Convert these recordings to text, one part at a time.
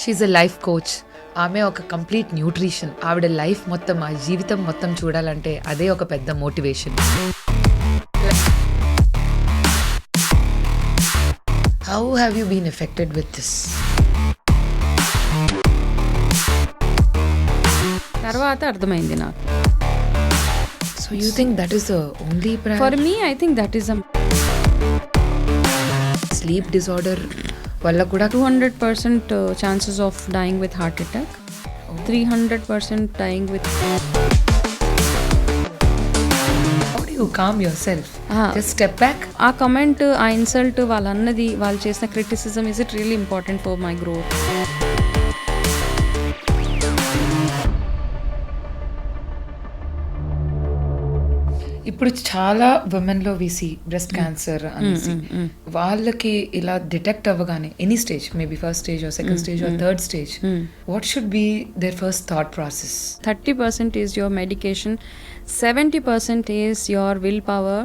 She a life coach. ఆమె ఒక complete nutrition. ఆవిడ లైఫ్ మొత్తం, ఆ జీవితం మొత్తం చూడాలంటే అదే ఒక పెద్ద motivation. How have you been affected with this? తర్వాత అర్థమైంది నాకు. So you think that is the only for me? I think that is sleep disorder వల్ల కూడా 200% chances of dying with heart attack, 300% dying with. How do you calm yourself? Just step back. ఆ comment, ఆ insult, వాళ్ళన్నది, వాళ్ళు చేసిన criticism, is it really important for my growth? ఇప్పుడు చాలా ఉమెన్లో వీసీ బ్రెస్ట్ క్యాన్సర్ అనేసి వాళ్ళకి ఇలా డిటెక్ట్ అవ్వగానే any stage, maybe first stage or second stage or third stage, what should be there first thought process? 30% is your medication, 70% is your willpower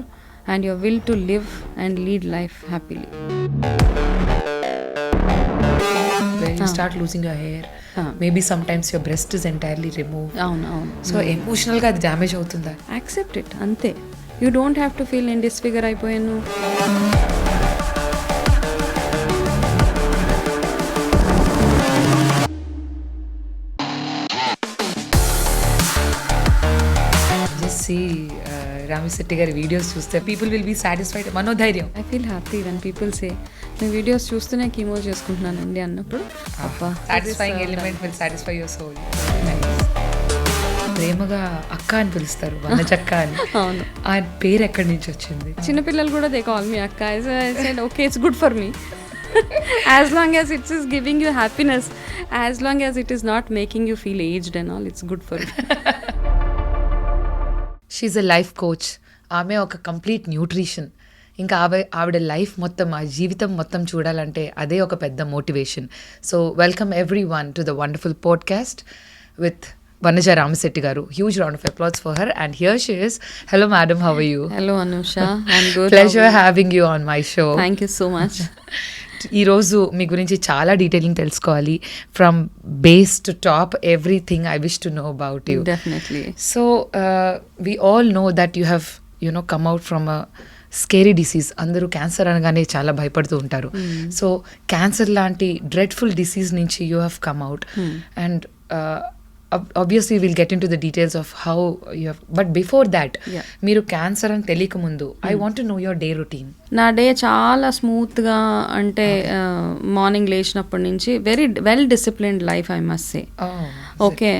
and your will to live and lead life happily. When you start losing your hair, maybe sometimes your breast is entirely removed. So emotional గా అది damage అవుతుందా? Accept it, అంతే. You don't have to feel in disfigure అయిపోయాను. Just see Ramisetti గారి videos చూస్తే people will be satisfied. మనోధైర్యం. I feel happy when people say మీ videos చూస్తూనే కీమో చేసుకుంటున్నానండి అన్నప్పుడు satisfying element will satisfy your soul. ప్రేమగా అక్క అని పిలుస్తారు, వనజక్క అని. అవును. ఆ పేరు ఎక్కడి నుంచి వచ్చింది? చిన్నపిల్లలు కూడా దే కాల్ మీ అక్క. I said okay, it's good for me. As long as it is giving you happiness, as long as it is not making you feel aged and all, it's good for you. She's a life coach. ఆమె ఒక complete nutrition. ఇంకా ఆవిడ life మొత్తం, ఆ జీవితం మొత్తం చూడాలంటే అదే ఒక పెద్ద motivation. So welcome every one to the wonderful podcast with Vanaja Ramisetty garu. Huge round of applause for her. And here she is. Hello madam, how are you? Hello Anusha, I'm good. Pleasure having you on my show. Thank you so much. ఈరోజు మీ గురించి చాలా detailing తెలుసుకోవాలి. From base to top, everything I wish to know about you. Definitely. So we all know that you have come out from a scary disease. అందరూ cancer అనగానే చాలా భయపడుతూ ఉంటారు. So cancer లాంటి డ్రెడ్ఫుల్ డిసీజ్ నుంచి you have come out. And obviously we'll get into the details of how you have, but before that, మీరు cancer అని తెలియక ముందు, I want to know your day routine. నా డే చాలా స్మూత్గా, అంటే మార్నింగ్ లేచినప్పటి నుంచి very well disciplined life I must say. Okay,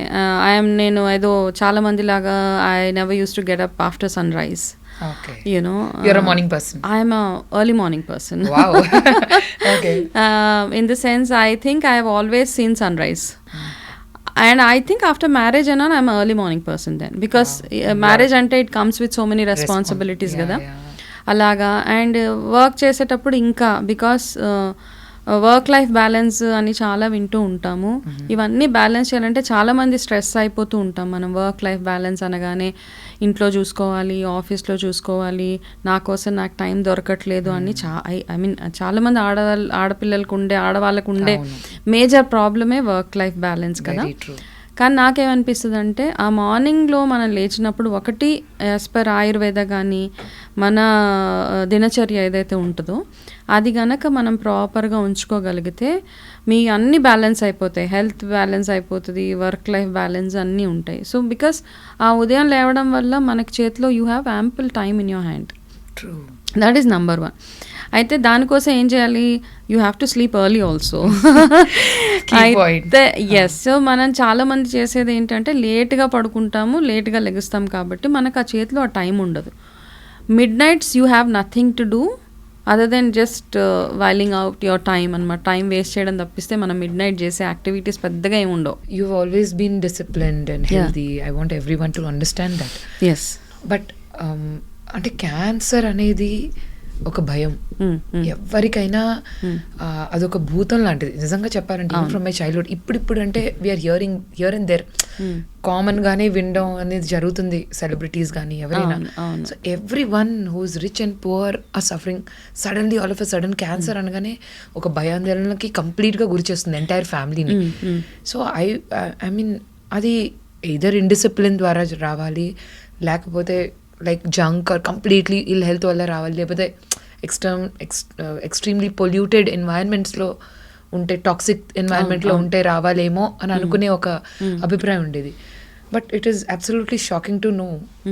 నేను ఏదో చాలా మంది లాగా I never use to get up after sunrise. Okay. You're a morning person. I am a early morning person. Wow. Okay. In the sense, I think I have always seen sunrise. And I think after marriage and all, I'm an early morning person then. Because marriage ante it comes with so many responsibilities kada. Alaga. And work చేసేటప్పుడు ఇంకా, because work life balance అని చాలా వింటూ ఉంటాము. ఇవన్నీ balance చేయాలంటే చాలా మంది స్ట్రెస్ అయిపోతూ ఉంటాం. మనం వర్క్ లైఫ్ బ్యాలెన్స్ అనగానే ఇంట్లో చూసుకోవాలి, ఆఫీస్లో చూసుకోవాలి, నా కోసం నాకు టైం దొరకట్లేదు అని ఐ మీన్ చాలా మంది ఆడవాళ్ళకు ఉండే మేజర్ ప్రాబ్లమే వర్క్ లైఫ్ బ్యాలెన్స్ కదా. కానీ నాకేమనిపిస్తుంది అంటే, ఆ మార్నింగ్లో మనం లేచినప్పుడు ఒకటి యాజ్ పర్ ఆయుర్వేద కానీ మన దినచర్య ఏదైతే ఉంటుందో అది గనక మనం ప్రాపర్గా ఉంచుకోగలిగితే మీ అన్ని బ్యాలెన్స్ అయిపోతాయి. హెల్త్ బ్యాలెన్స్ అయిపోతుంది, వర్క్ లైఫ్ బ్యాలెన్స్ అన్నీ ఉంటాయి. సో బికాస్ ఆ ఉదయం లేవడం వల్ల మనకి చేతిలో you have ample time in your hand. True. That is number 1. అయితే దానికోసం ఏం చేయాలి? You have to sleep early also. అయితే ఎస్, సో మనం చాలా మంది చేసేది ఏంటంటే లేట్గా పడుకుంటాము, లేట్గా లెగుస్తాం, కాబట్టి మనకు ఆ చేతిలో ఆ టైం ఉండదు. Midnights you have nothing to do other than just whiling out your time అనమాట. టైం వేస్ట్ చేయడం తప్పిస్తే మనం మిడ్ నైట్ చేసే యాక్టివిటీస్ పెద్దగా ఏమి ఉండవు. You always been disciplined and healthy. I want everyone to understand that. Yes. But అంటే cancer అనేది ఒక భయం ఎవరికైనా అదొక భూతం లాంటిది నిజంగా చెప్పాలంటే ఫ్రమ్ మై చైల్డ్హుడ్. ఇప్పుడు అంటే we are here and there common గానే వినడం అనేది జరుగుతుంది, సెలబ్రిటీస్ కానీ ఎవరైనా. So everyone who's rich and poor are suffering suddenly all of a sudden cancer అనగానే ఒక భయాందోళనకి కంప్లీట్ గా గురి చేస్తుంది ఎంటైర్ ఫ్యామిలీని. సో ఐ మీన్ అది ఎయిదర్ ఇండిసిప్లిన్ ద్వారా రావాలి, లేకపోతే like junk or completely ill health వల్ల రావాలి, లేకపోతే ఎక్స్ట్రీమ్లీ పొల్యూటెడ్ ఎన్వైరన్మెంట్స్లో ఉంటే, టాక్సిక్ ఎన్వైరన్మెంట్లో ఉంటే రావాలేమో అని అనుకునే ఒక అభిప్రాయం ఉండేది. But it is absolutely shocking to know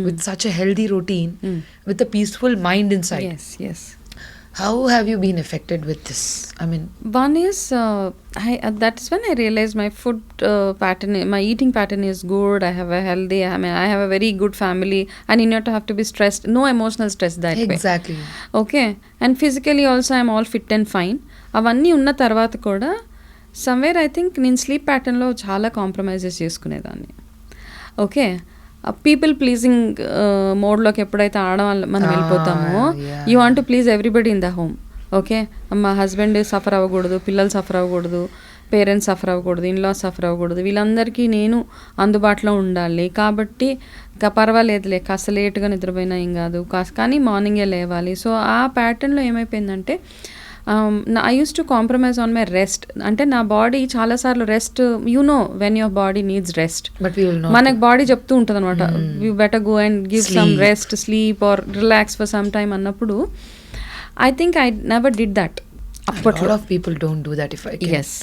with such a healthy routine with a peaceful mind in side. How have you been affected with this? I mean, one is that is when I realized my food pattern, my eating pattern is good. I have a healthy, I have a very good family. I need not to have to be stressed, no emotional stress that way. Exactly. Okay, and physically also I am all fit and fine. అవంన్నీ ఉన్న తర్వాత కూడా somewhere I think నేను sleep ప్యాటర్న్లో చాలా compromises చేసుకునేదాన్ని. Okay, people pleasing మోడ్లోకి ఎప్పుడైతే ఆడవాళ్ళు మనం వెళ్ళిపోతామో, you want to please everybody in the home. Okay, మా హస్బెండ్ సఫర్ అవ్వకూడదు, పిల్లలు సఫర్ అవ్వకూడదు, పేరెంట్స్ సఫర్ అవ్వకూడదు, ఇన్లాస్ సఫర్ అవ్వకూడదు, వీళ్ళందరికీ నేను అందుబాటులో ఉండాలి. కాబట్టి పర్వాలేదులే, కాస్త లేట్గా నిద్రపోయినా ఏం కాదు, కానీ మార్నింగే లేవాలి. సో ఆ ప్యాటర్న్లో ఏమైపోయిందంటే I used to compromise on my rest. అంటే నా బాడీ చాలాసార్లు rest, you know when your body needs rest, మనకు బాడీ చెప్తూ ఉంటుంది అనమాట, you better go and give some rest, sleep or relax for some time అన్నప్పుడు I think I never did that. అప్పట్లో people don't do that. Yes,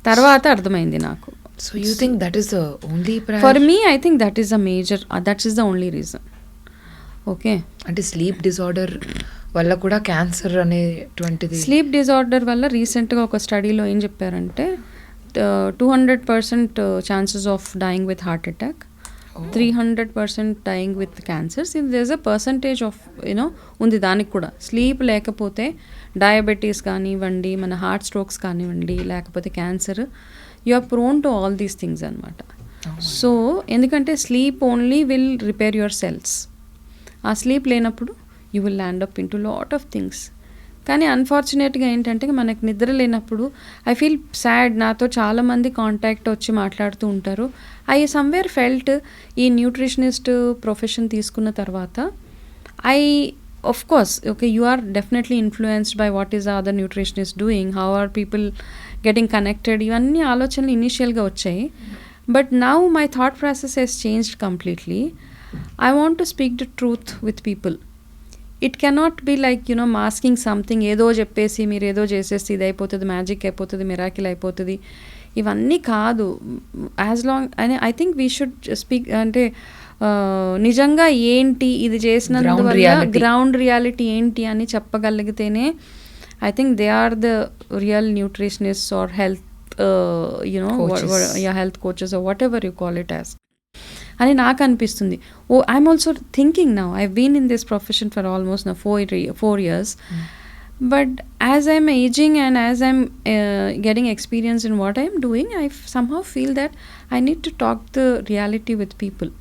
తర్వాత అర్థమైంది నాకు. So you think that is the only for me? I think that is the major, that is the only reason. Okay, అంటే sleep disorder వల్ల కూడా cancer అనేటువంటిది, sleep disorder వల్ల రీసెంట్గా ఒక స్టడీలో ఏం చెప్పారంటే 200% chances of dying with heart attack, 300% dying with cancers. There is a percentage of you know ఉంది దానికి కూడా. స్లీప్ లేకపోతే డయాబెటీస్ కానివ్వండి, మన హార్ట్ స్ట్రోక్స్ కానివ్వండి, లేకపోతే cancer, you are prone to all these things అనమాట. సో ఎందుకంటే sleep only will repair your cells. ఆ స్లీప్ లేనప్పుడు you will land up into lot of things. కానీ అన్ఫార్చునేట్గా ఏంటంటే మనకు నిద్ర లేనప్పుడు ఐ ఫీల్ సాడ్. నాతో చాలామంది కాంటాక్ట్ వచ్చి మాట్లాడుతూ ఉంటారు. ఐ సమ్వేర్ ఫెల్ట్ ఈ న్యూట్రిషనిస్ట్ ప్రొఫెషన్ తీసుకున్న తర్వాత of course, okay, you are definitely influenced by what is the other nutritionist doing, how are people getting connected, ఇవన్నీ ఆలోచనలు ఇనీషియల్గా వచ్చాయి. But now my thought process has changed completely. I want to speak the truth with people. It cannot be like you know masking something, ఏదో చెప్పేసి మీరు ఏదో చేసేసి ఇది అయిపోతుంది, మ్యాజిక్ అయిపోతుంది, మిరాకిల్ అయిపోతుంది, ఇవన్నీ కాదు. యాజ్ లాంగ్ అని I think we should speak, అంటే నిజంగా ఏంటి ఇది చేసినందువల్ల గ్రౌండ్ రియాలిటీ ఏంటి అని చెప్పగలిగితేనే I think they are the real nutritionist or health health coaches or whatever you call it as అని నాకు అనిపిస్తుంది. I'm also thinking now, I been in this profession for almost నా 4 years. But as I'm aging and as I'm getting experience in what I'm doing, I somehow feel that I need to talk the reality with people.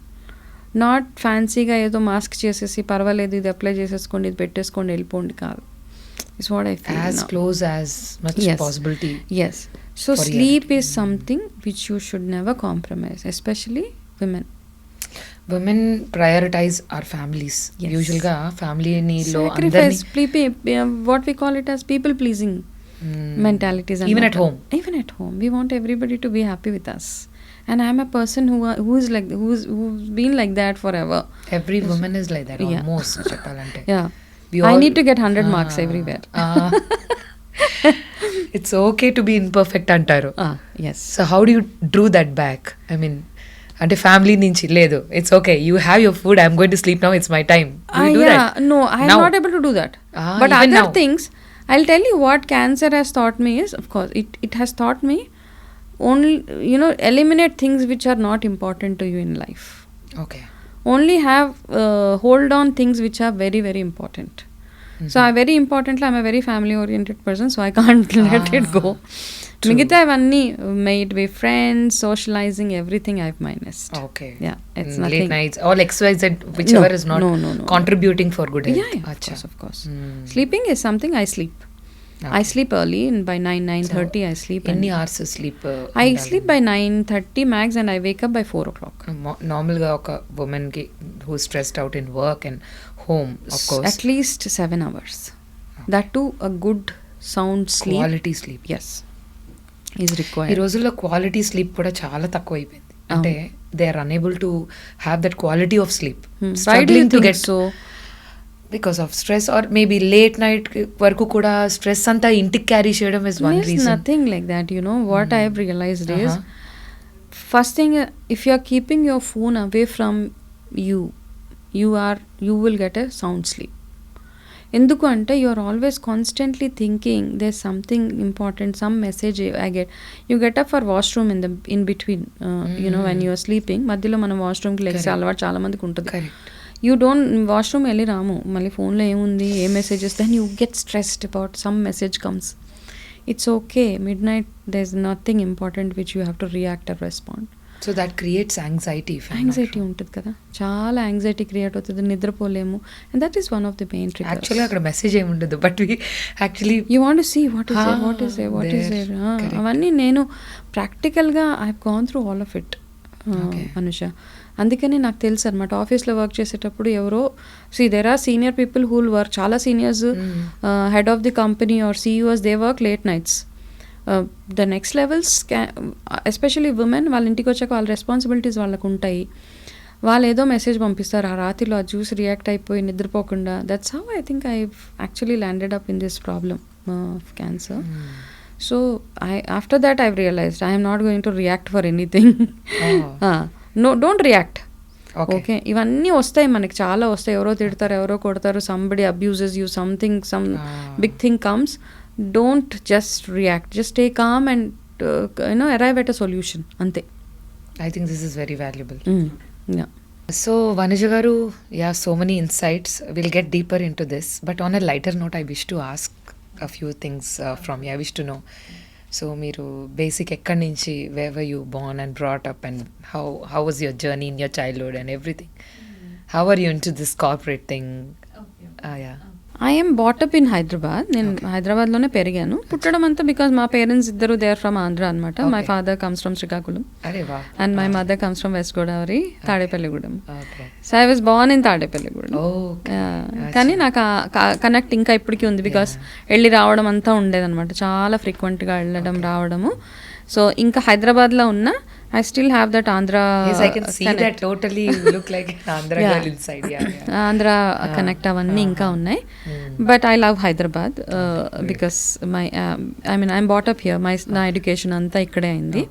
Not ఫ్యాన్సీగా ఏదో mask చేసేసి పర్వాలేదు ఇది apply చేసేసుకోండి, ఇది పెట్టేసుకోండి, వెళ్ళిపోండి కాదు. It's what I feel. As close as much possibility. yes. So sleep is something which you should never compromise, especially women prioritize our families. Usually ga family ni lo sacrifice what we call it as people pleasing mentalities. Even at home we want everybody to be happy with us. And I'm a person who's been like that forever. Every woman is like that almost. Cheppalante. Yeah, I need to get 100 marks everywhere. It's okay to be imperfect antaru. Yes. So how do you drew that back? I mean, అంటే family నుంచి లేదు, it's okay, you have your food, I'm going to sleep now, it's my time. No, I am not able to do that. But other things, I'll tell you what cancer has taught me is, of course, it has taught me only, eliminate things which are not important to you in life. Okay. Only have hold on things which are very, very important. So I very importantly I'm a very family oriented person, so I can't let it go. మిగతా ఇవన్నీ maybe friends, socializing, everything I minused. Okay. Yeah, it's Late nothing. nights, all XYZ, whichever is not no. contributing for good health. Yeah, of course. Sleeping is something I sleep. Okay. I sleep early, and by 9:30 I sleep. Any hours sleep? I sleep by 9:30 max, and I wake up by 4 o'clock. Normal గా ఒక woman కి who is stressed out in work and home, of course. At least 7 hours. That too, a good sound sleep. Quality sleep. Yes, is ఈ required. రోజుల్లో quality sleep కూడా చాలా తక్కువ అయిపోయింది. అంటే they are unable to have that quality of sleep. Why do you Struggling to think get so? because of stress, or maybe late night వరకు కూడా stress అంతా ఇంటికి క్యారీ చేయడం is one There's reason. nothing like that. You know what I have realized is, first thing, if you are keeping your phone away from you, you will get a sound sleep. ఎందుకు అంటే you are always constantly thinking there something important, some message I get. You get up for washroom in between, you know when you're sleeping. మధ్యలో మనం వాష్రూమ్కి legs అలవాటు చాలా మందికి ఉంటుంది. You don't washroom వెళ్ళి రాము, మళ్ళీ ఫోన్లో ఏముంది, ఏ messages, then you get stressed about some message comes. It's okay, midnight there is nothing important which you have to react or respond. So that creates anxiety. Anxiety ఉంటుంది కదా, చాలా anxiety create అవుతుంది, నిద్రపోలేము. And that is one of the main triggers. Actually అక్కడ message ఏమి ఉండదు, but we actually you want to see what is there. అవన్నీ నేను ప్రాక్టికల్గా I have gone through all of it, Anusha. అందుకని నాకు తెలుసు అనమాట, ఆఫీస్లో వర్క్ చేసేటప్పుడు ఎవరో, see there are senior people who will work, చాలా seniors, head of the company or CEOs, they work late nights. The next levels, especially women, వాళ్ళ ఇంటికి వచ్చాక వాళ్ళ రెస్పాన్సిబిలిటీస్ వాళ్ళకు ఉంటాయి. వాళ్ళు ఏదో మెసేజ్ పంపిస్తారు, ఆ రాత్రిలో అది చూసి రియాక్ట్ అయిపోయి నిద్రపోకుండా. That's how I think I actually landed up in this problem of cancer. So after that I've realised I'm not going to react for anything. No, don't react. Okay, ఇవన్నీ వస్తాయి మనకి, చాలా వస్తాయి. ఎవరో తిడతారు, ఎవరో కొడతారు, somebody abuses you, something, some big thing comes. Don't just react. Just stay calm and arrive at a solution. Ante. I think this is very valuable. Yeah. So Vanaja garu, yeah, so many insights. We'll get deeper into this, but on a lighter note, I wish to ask a few things from you. I wish to know. So మీరు basic ekkadi nunchi, where were you born and brought up, and how was your journey in your childhood and everything? How are you into this corporate thing? Yeah. I am brought up in Hyderabad. నేను హైదరాబాద్లోనే పెరిగాను. పుట్టడం అంతా because మా parents ఇద్దరు they are from Andhra అనమాట. My father comes from Srikakulam and my mother comes from west Godavari, Tadepalligudem. So I was Born in Tadepalligudem. కానీ నాకు కనెక్ట్ ఇంకా ఇప్పటికీ ఉంది, బికాస్ వెళ్ళి రావడం అంతా ఉండేదన్నమాట, చాలా ఫ్రీక్వెంట్గా వెళ్ళడం రావడము. సో ఇంకా హైదరాబాద్లో ఉన్న I still have that Andhra. Yes, I can see connect. That totally look like an Andhra girl inside. Yeah. Andhra connect avanni inka unnai. But I love Hyderabad because my I'm brought up here. My education anta ikkade ayindi.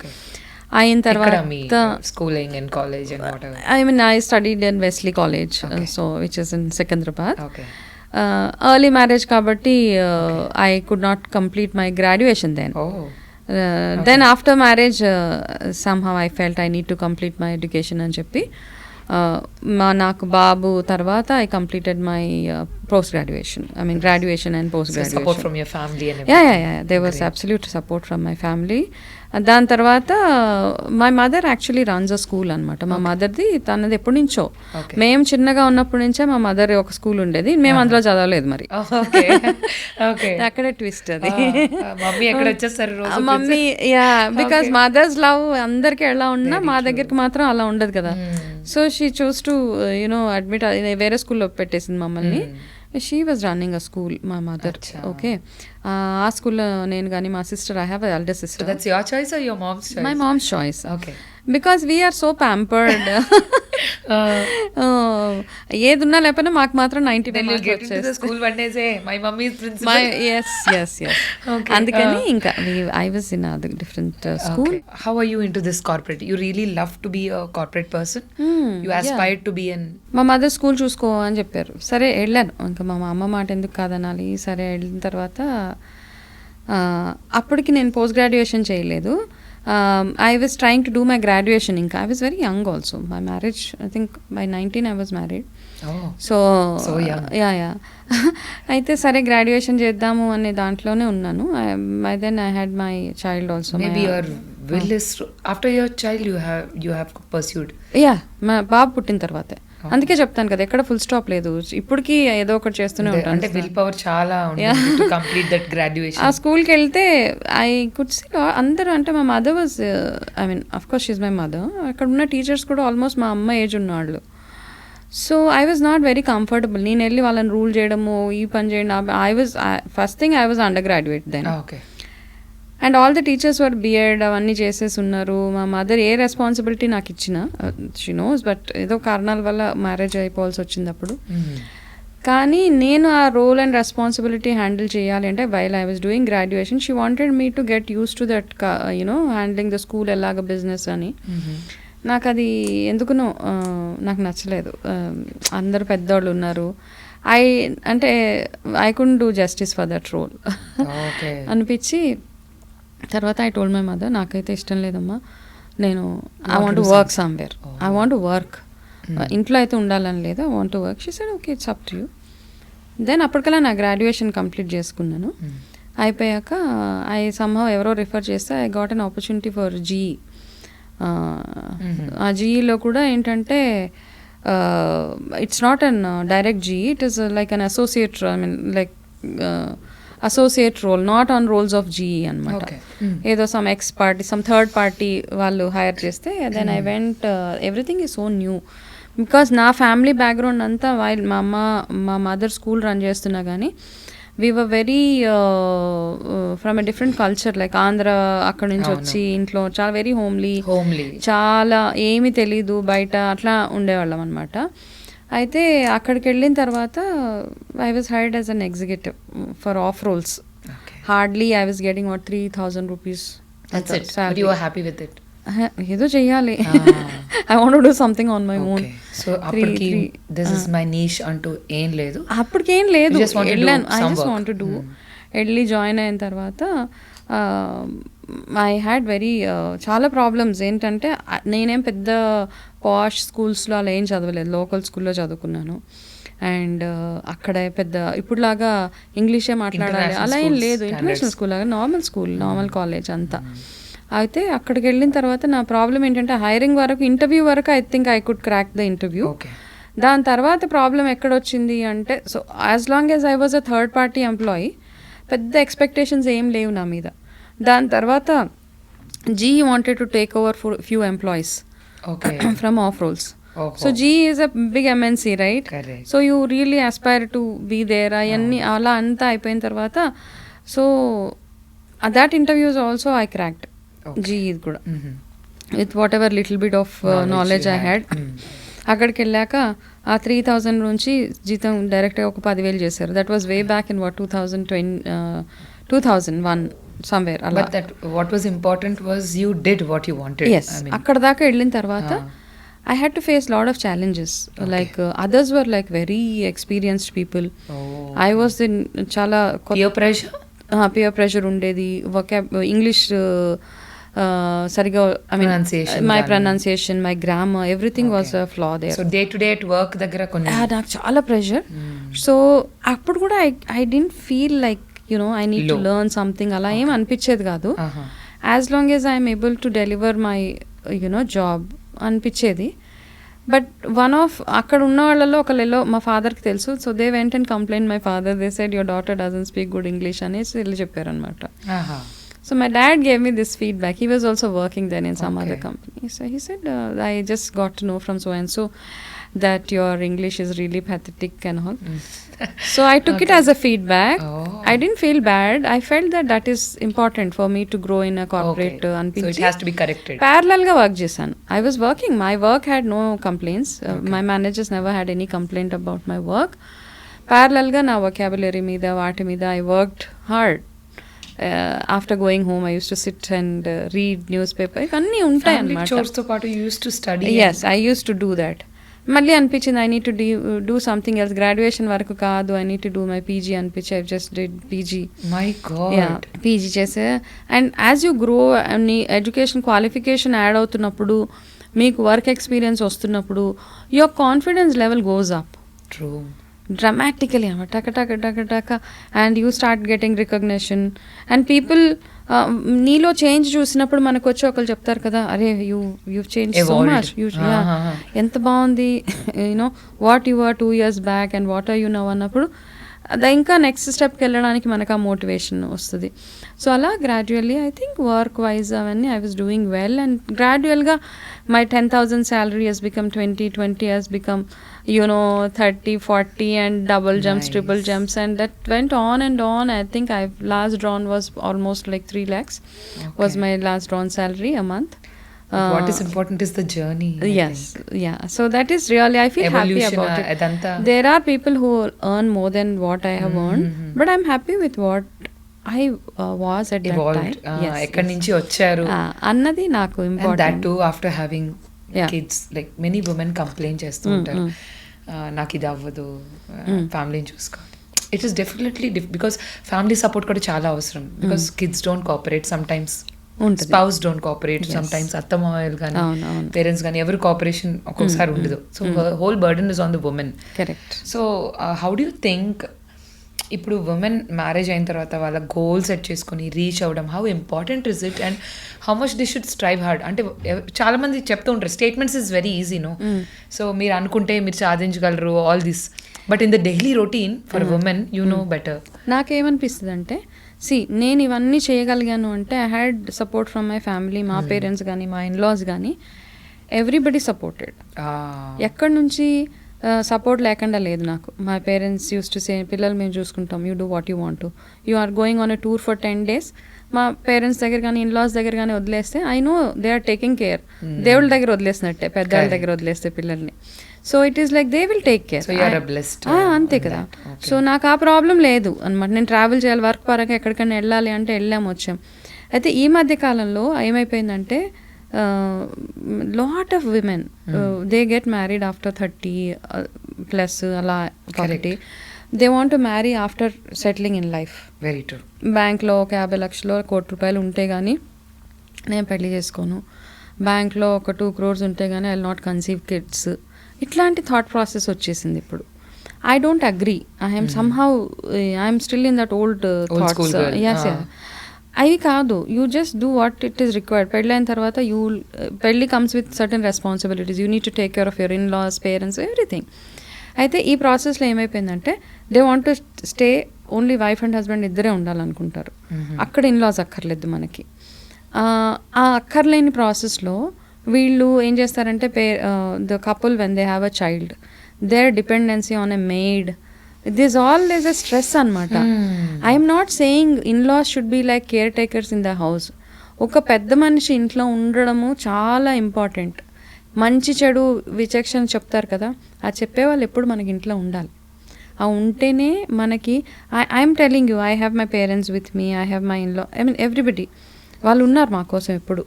అయిన తర్వాత schooling and college and whatever. I studied in Wesley College, so which is in Secunderabad. Early marriage kabatti I could not complete my graduation then. Then after marriage somehow I felt I need to complete my education అని చెప్పి నాకు బాబు తర్వాత I completed my post graduation. I mean graduation and post graduation. So support from your family and everything. Yeah. There was absolute support from my family. దాని తర్వాత my mother actually runs a school అనమాట. మా మదర్ది తనది ఎప్పటి నుంచో, మేము చిన్నగా ఉన్నప్పటి నుంచే మా మదర్ ఒక స్కూల్ ఉండేది, మేము అందులో చదవలేదు మరి. అక్కడే ట్విస్ట్ అది. Mummy yeah, because mother's love అందరికి ఎలా ఉన్నా మా దగ్గరికి మాత్రం అలా ఉండదు కదా. So she choose to admit, వేరే స్కూల్లో పెట్టేసింది మమ్మల్ని. She was running a school, మా మదర్. ఓకే, ఆ స్కూల్లో నేను కానీ మా sister, I have elder sister. That's your choice or your mom's choice? My mom's choice. Okay. Because we are so pampered. ఏదున్నా లేకపోయినా మాకు మాత్రం 90 స్కూల్ వండేసే my mummy is principal. yes. అందుకని ఇంకా I was in a different school. How are you into this corporate? You really love to be a corporate person? You aspired to be an... మా mother school చూసుకో అని చెప్పారు. సరే వెళ్ళాను. ఇంకా మా అమ్మ మాట ఎందుకు కాదనాలి. సరే వెళ్ళిన తర్వాత అప్పటికి నేను పోస్ట్ గ్రాడ్యుయేషన్ చేయలేదు. I was trying to do my graduation ఇంకా. I was very young also. My marriage, I think by 19 I was married. Oh, so so young. Yeah అయితే సరే గ్రాడ్యుయేషన్ చేద్దాము అనే దాంట్లోనే ఉన్నాను. By then I had my child also. Maybe your will is after your child you have pursued. Yeah మా బాబు పుట్టిన తర్వాతే. అందుకే చెప్తాను కదా, ఎక్కడ ఫుల్ స్టాప్ లేదు, ఇప్పటికీ ఏదో ఒకటి చేస్తూనే అంటే ఉంటాను. విల్ పవర్ చాలా టు కంప్లీట్ దట్ గ్రాడ్యుయేషన్. ఆ స్కూల్కి వెళ్తే ఐ కుడ్ సీ అందరూ, అంటే మా mother was, I mean of course she's my mother, అక్కడ ఉన్న టీచర్స్ కూడా ఆల్మోస్ట్ మా అమ్మ ఏజ్ ఉన్నవాళ్ళు. So I was not very comfortable. నేను వెళ్ళి వాళ్ళని రూల్ చేయడము, ఈ పని చేయండి. I was first thing I was undergraduate then. Okay. And all the teachers were B Ed అవన్నీ చేసేసి ఉన్నారు. మా మదర్ ఏ రెస్పాన్సిబిలిటీ నాకు ఇచ్చిన, షీ నోస్, బట్ ఏదో కారణాల వల్ల మ్యారేజ్ అయిపోవాల్సి వచ్చింది అప్పుడు. కానీ నేను ఆ రోల్ అండ్ రెస్పాన్సిబిలిటీ హ్యాండిల్ చేయాలి అంటే while I was doing graduation, she wanted me to get used to that handling the school ఎలాగ బిజినెస్ అని. నాకు అది ఎందుకునో నాకు నచ్చలేదు. అందరు పెద్దవాళ్ళు ఉన్నారు, I couldn't do justice for that role అనిపించి, తర్వాత ఐ టోల్డ్ మై మదర్, నాకైతే ఇష్టం లేదమ్మా, నేను I want to work somewhere, I want to work, ఇంట్లో అయితే ఉండాలని లేదు, I want to work. She said okay, it's up to you. Then అప్పటికల్లా నా గ్రాడ్యుయేషన్ కంప్లీట్ చేసుకున్నాను. అయిపోయాక ఐ సమ్హౌ ఎవరో రిఫర్ చేస్తే I got an opportunity for GE. ఆ జీఈలో కూడా ఏంటంటే it's not an direct GE, it is like an associate, I mean like associate role, not on rolls of GE అనమాట. ఏదో some party, some third party వాళ్ళు hire చేస్తే, then I went, everything is so new. Because నా family background అంతా while మా mother school run చేస్తున్నా కానీ we were very from a different culture, like Andhra అక్కడ నుంచి వచ్చి ఇంట్లో చాలా వెరీ హోమ్లీ, చాలా ఏమీ తెలీదు బయట, అట్లా ఉండేవాళ్ళం అనమాట. అయితే అక్కడికి వెళ్ళిన తర్వాత I was hired as an executive for off roles. Hardly I was getting what 3,000 rupees. ఏదో చెయ్యాలి, I want to do something on my own. So అప్పటికి దిస్ ఇస్ మై నీష్ అంటూ ఏం లేదు, అప్పటికేం లేదు, వెళ్ళాను, I just want to do. వెళ్ళి జాయిన్ అయిన తర్వాత ఐ హ్యాడ్ వెరీ చాలా ప్రాబ్లమ్స్. ఏంటంటే నేనేం పెద్ద పాష్ స్కూల్స్లో అలా ఏం చదవలేదు, లోకల్ స్కూల్లో చదువుకున్నాను. అండ్ అక్కడ పెద్ద ఇప్పుడులాగా ఇంగ్లీషే మాట్లాడాలి అలా ఏం లేదు, ఇంటర్నేషనల్ స్కూల్ లాగా నార్మల్ స్కూల్, నార్మల్ కాలేజ్ అంతా. అయితే అక్కడికి వెళ్ళిన తర్వాత నా ప్రాబ్లం ఏంటంటే హైరింగ్ వరకు, ఇంటర్వ్యూ వరకు I think I could crack the interview. దాని తర్వాత ప్రాబ్లం ఎక్కడొచ్చింది అంటే, so as long as I was a third party employee, పెద్ద ఎక్స్పెక్టేషన్స్ ఏం లేవు నా మీద. దాని తర్వాత GE wanted to take over for few employees from off roles. So GE is a big MNC, right? Correct. So you really aspire to be there. అయన్ని అలా అంతా అయిపోయిన తర్వాత, so that interviews also I cracked. GE కూడా with whatever little bit of knowledge I had. అక్కడికి వెళ్ళాక ఆ 3,000 నుంచి జీతం డైరెక్ట్గా ఒక 10,000 చేశారు. That was way back in 2001 somewhere. But that what was important was you did what you wanted. Yes. అక్కడ దాకా వెళ్ళిన తర్వాత I had to face lot of challenges. Like others were like very experienced people. I was in చాలా peer pressure ఉండేది. English సరిగా, I mean my pronunciation, my grammar, everything was a flaw there. So day to day at work దగ్గర కొన్ని నాకు చాలా pressure. So అప్పుడు కూడా I didn't feel like I need to learn something, అలా ఏం అనిపించేది కాదు. As long as I'm able to deliver my job అనిపించేది. బట్ వన్ ఆఫ్ అక్కడ ఉన్న వాళ్ళలో ఒకళ్ళలో మా ఫాదర్కి తెలుసు. So they went and complaint my father, they said your daughter doesn't speak good English అనేసి వీళ్ళు చెప్పారనమాట. So my dad gave me this feedback. He was also working then in some other company. So he said, I just got to know from so and so that your English is really pathetic and all. So I took it as a feedback. I didn't feel bad. I felt that is important for me to grow in a corporate. So it has to be corrected. Parallel ga work chesanu. I was working. My work had no complaints. My managers never had any complaint about my work. Parallel ga na vocabulary meeda vaati meeda I worked hard. After going home I used to sit and read newspaper. Ivanni untayi annamata. Chores to part you used to study. Yes, I used to do that. మళ్ళీ అనిపించింది I need to do something else, graduation వరకు కాదు, I need to do my PG అనిపించి I just did PG. My god. PG చేసే. And as you grow నీ education qualification add అవుతున్నప్పుడు, మీకు work experience వస్తున్నప్పుడు, your confidence level goes up true dramatically, taka, and you start getting recognition, and people నీలో change చూసినప్పుడు మనకు వచ్చి ఒకరు చెప్తారు కదా, అరే యూ చేంజ్ సో మచ్, ఎంత బాగుంది, you know what you are 2 years back and what are you now అన్నప్పుడు అది ఇంకా నెక్స్ట్ స్టెప్కి వెళ్ళడానికి మనకు ఆ మోటివేషన్ వస్తుంది. సో అలా gradually I think work wise అవన్నీ I was doing well, and గ్రాడ్యువల్గా my 10,000 salary has become 20 has become 30-40 and double jumps, triple jumps, and that went on and on. I think I've last drawn was almost like 3 lakhs was my last drawn salary a month. What is important is the journey. Yes, yeah. So that is really, I feel happy about it. Adanta. There are people who earn more than what I have earned, but I'm happy with what I was at evolved. that time. Yes. ekkadi nunchi vacharu annadi naaku important. And that too after having kids. Like many women complain chestu untaru, నాకు ఇది అవ్వదు, ఫ్యామిలీని చూసుకోవాలి. It is definitely because family support కూడా చాలా అవసరం. Because kids don't cooperate some times, spouse don't cooperate some times, అత్తమామలు కానీ పేరెంట్స్ కానీ ఎవరు కోఆపరేషన్ ఒక్కొక్కసారి ఉండదు. So whole burden is on the women. Correct. So how do you think ఇప్పుడు ఉమెన్ మ్యారేజ్ అయిన తర్వాత వాళ్ళ గోల్ సెట్ చేసుకుని రీచ్ అవ్వడం, how important is it and how much they should strive hard? అంటే చాలా మంది చెప్తూ ఉంటారు statements is very easy, no, so మీరు అనుకుంటే మీరు సాధించగలరు all this, but in the daily routine for women you know better. నాకేమనిపిస్తుంది అంటే, నేను ఇవన్నీ చేయగలిగాను అంటే I had support from my family, మా పేరెంట్స్ కానీ మా ఇన్లాస్ కానీ, ఎవ్రీబడి సపోర్టెడ్. ఎక్కడి నుంచి సపోర్ట్ లేకుండా లేదు నాకు. My parents used to say, పిల్లలు మేము చూసుకుంటాం, you do what you want to, you are going on a tour for 10 days. మా పేరెంట్స్ దగ్గర కానీ ఇన్లాస్ దగ్గర కానీ వదిలేస్తే I know they are taking care. దేవుళ్ళ దగ్గర వదిలేసినట్టే, పెద్దవాళ్ళ దగ్గర వదిలేస్తే పిల్లల్ని. So it is like they will take care. అంతే కదా. సో నాకు ఆ ప్రాబ్లం లేదు అనమాట. నేను ట్రావెల్ చేయాలి, వర్క్ పరంగా ఎక్కడికైనా వెళ్ళాలి అంటే వెళ్ళాము, వచ్చాం. అయితే ఈ మధ్య కాలంలో ఏమైపోయిందంటే, lot of women they get married after 30+ అలా ఒకటి. They want to marry after settling in life. Very true. బ్యాంక్లో ఒక 50 లక్షలు, 1 కోటి రూపాయలు ఉంటే కానీ నేను పెళ్లి చేసుకోను, బ్యాంక్లో ఒక 2 crores ఉంటే కానీ I will not conceive kids. ఇట్లాంటి థాట్ ప్రాసెస్ వచ్చేసింది ఇప్పుడు. I don't agree. I'm somehow I'm still in that old thoughts. Yes, అవి కాదు. You just do what it is required. పెళ్ళైన తర్వాత పెళ్ళి comes with certain responsibilities. You need to take care of your in-laws, parents, everything. అయితే ఈ ప్రాసెస్లో ఏమైపోయిందంటే, they want to stay only wife and husband ఇద్దరే ఉండాలనుకుంటారు. అక్కడ ఇన్ లాస్ అక్కర్లేదు మనకి. ఆ అక్కర్లేని ప్రాసెస్లో వీళ్ళు ఏం చేస్తారంటే, the couple when they have a child, their dependency on a maid, this all is a stress అనమాట. I'm not saying in laws should be like caretakers in the house. ఒక పెద్ద మనిషి ఇంట్లో ఉండడము చాలా ఇంపార్టెంట్. మంచి చెడు విచక్షణ చెప్తారు కదా, ఆ చెప్పేవాళ్ళు ఎప్పుడు మనకి ఇంట్లో ఉండాలి. ఆ ఉంటేనే మనకి, I'm telling you, I have my parents with me, I have my in-law, I mean everybody, వాళ్ళు ఉన్నారు మా కోసం ఎప్పుడు.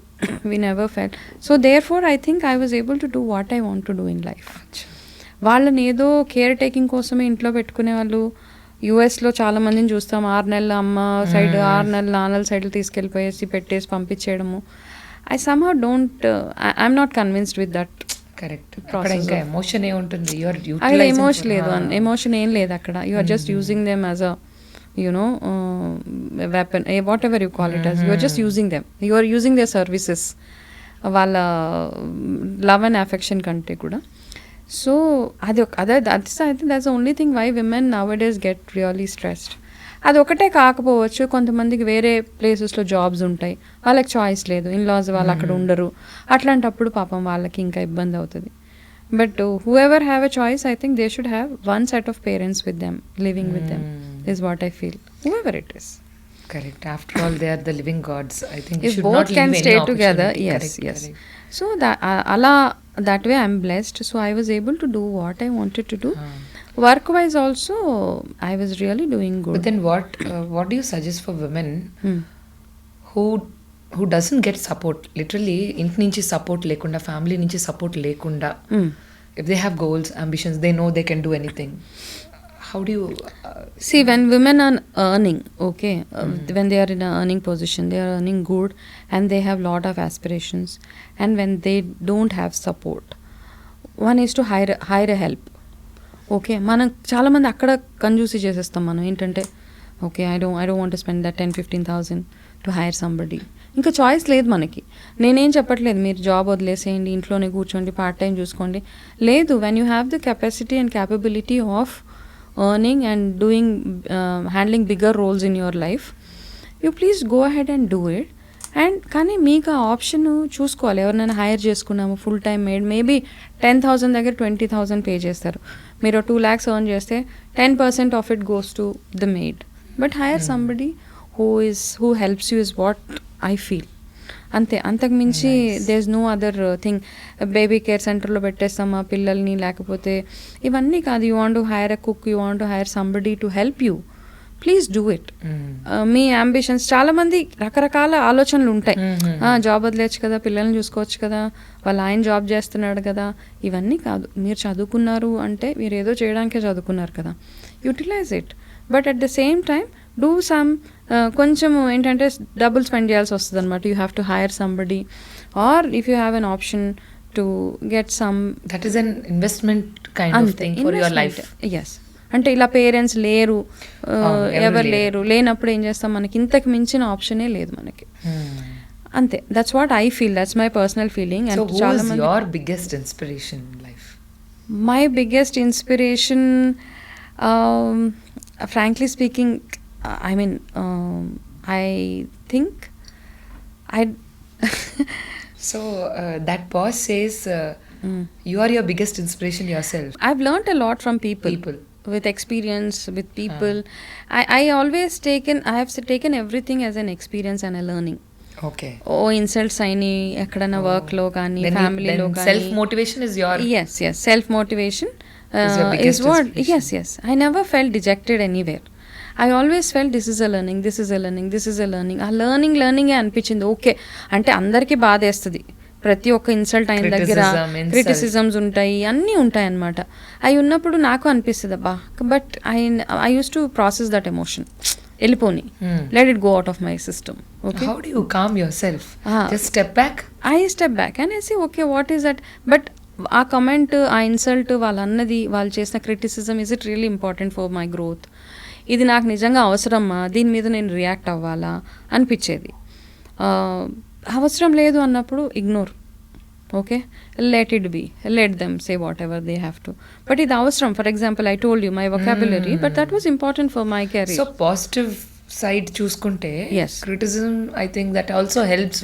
We never felt. So therefore I think I was able to do what I want to do in life. వాళ్ళని ఏదో care taking కోసమే ఇంట్లో పెట్టుకునే వాళ్ళు యూఎస్లో చాలా మందిని చూస్తాం. 6 నెలలు అమ్మ సైడ్, 6 నెలలు నాన్నల సైడ్లు తీసుకెళ్ళిపోయేసి పెట్టేసి పంపించేయడము. I somehow don't, I'm not convinced with that. Correct. Emotion ఏముంటుంది? అక్కడ ఎమోషన్ లేదు, ఎమోషన్ ఏం లేదు అక్కడ. You are just using them as a weapon, whatever you call it as. You are just using them, you are using their services, వాళ్ళ love and affection కంటే కూడా. So అది I think that's the only thing why women nowadays get really stressed. అది ఒకటే కాకపోవచ్చు, కొంతమందికి వేరే ప్లేసెస్లో జాబ్స్ ఉంటాయి, వాళ్ళకి చాయిస్ లేదు, ఇన్లాస్ వాళ్ళు అక్కడ ఉండరు. అట్లాంటప్పుడు పాపం వాళ్ళకి ఇంకా ఇబ్బంది అవుతుంది. But who ever have a choice, I think they should have one set of parents with them, living with them is what I feel, whoever it is. Correct. After all, they are the living gods. I think if both can stay together, yes. Correct. So that way I'm blessed. So I was able to do what I wanted to do. Work wise also I was really doing good. But then what do you suggest for women who doesn't get support, literally ఇంటి నుంచి support లేకుండా, family నుంచి support లేకుండా if they have goals, ambitions, they know they can do anything. How do you See, when women are earning, okay, when they are in an earning position, they are earning good and they have lot of aspirations, and when they don't have support, one is to hire a help. Okay, మనం చాలామంది అక్కడ కంజూసీ చేసేస్తాం. మనం ఏంటంటే okay, I don't want to spend that 10,000-15,000 to hire somebody. ఇంకా choice లేదు మనకి. నేనేం చెప్పట్లేదు మీరు జాబ్ వదిలేసేయండి, ఇంట్లోనే కూర్చోండి, పార్ట్ టైం చూసుకోండి. లేదు, when you have the capacity and capability of earning and doing handling bigger roles in your life, you please go ahead and do it. And కానీ మీకు ఆ ఆప్షన్ చూసుకోవాలి. ఎవరినైనా హైర్ చేసుకున్నాము ఫుల్ టైం మేడ్, మేబీ 10,000 దగ్గర 20,000 pay చేస్తారు. మీరు 2 lakhs earn చేస్తే 10% of it goes to the maid. But hire somebody who helps you is what I feel. అంతే, అంతకు మించి there is no other thing. Baby care సెంటర్లో పెట్టేస్తామా పిల్లల్ని, లేకపోతే ఇవన్నీ కాదు. You want to hire a cook, you want to hire somebody to help you, please do it. మీ అంబిషన్స్, చాలామంది రకరకాల ఆలోచనలు ఉంటాయి. జాబ్ వదిలేచ్చు కదా, పిల్లల్ని చూసుకోవచ్చు కదా, వాళ్ళ ఆయన జాబ్ చేస్తున్నాడు కదా. ఇవన్నీ కాదు. మీరు చదువుకున్నారు అంటే మీరు ఏదో చేయడానికే చదువుకున్నారు కదా, utilize it. But at the same time do some, కొంచెం ఏంటంటే డబ్బులు స్పెండ్ చేయాల్సి వస్తుంది అనమాట. You have to hire somebody, or if you have an option to get some, that is an investment kind of thing for your life. Yes, అంటే ఇలా parents లేరు, ఎవరు లేరు, లేనప్పుడు ఏం చేస్తాం, మనకి ఇంతకు మించిన ఆప్షనే లేదు మనకి. అంతే, that's what I feel, that's my personal feeling. So who is your biggest inspiration in life? My biggest inspiration, frankly speaking, I mean, I think So that pause says you are your biggest inspiration yourself. I've learnt a lot from people. With experience, with people. I have taken everything as an experience and a learning. Okay. Insults aini ekkadana work lo gaani, family lo gaani. Self motivation is your yes self motivation is your biggest is what inspiration. yes I never felt dejected anywhere. I always felt this is a learning, this is a learning, this is a learning. ఆ learning ఏ అనిపించింది. Okay అంటే అందరికీ బాధేస్తుంది, ప్రతి ఒక్క insult అయిన దగ్గర criticisms ఉంటాయి, అన్నీ ఉంటాయి అన్నమాట. అవి ఉన్నప్పుడు నాకు అనిపిస్తుంది అబ్బా, but I use to process that emotion, వెళ్ళిపోని, let it go out of my system. Okay, how do you calm yourself? Just step back. I step back and I say okay, what is that? But ఆ comment, ఆ insult, వాళ్ళన్నది, వాళ్ళు చేసిన criticism, is it really important for my growth? ఇది నాకు నిజంగా అవసరమా, దీని మీద నేను రియాక్ట్ అవ్వాలా అనిపించేది. అవసరం లేదు అన్నప్పుడు ignore. Okay, let it be, let them say whatever they have to. But ఇది అవసరం. For example, I told you my vocabulary, but that was important for my career. So positive side చూసుకుంటే criticism, I think that also helps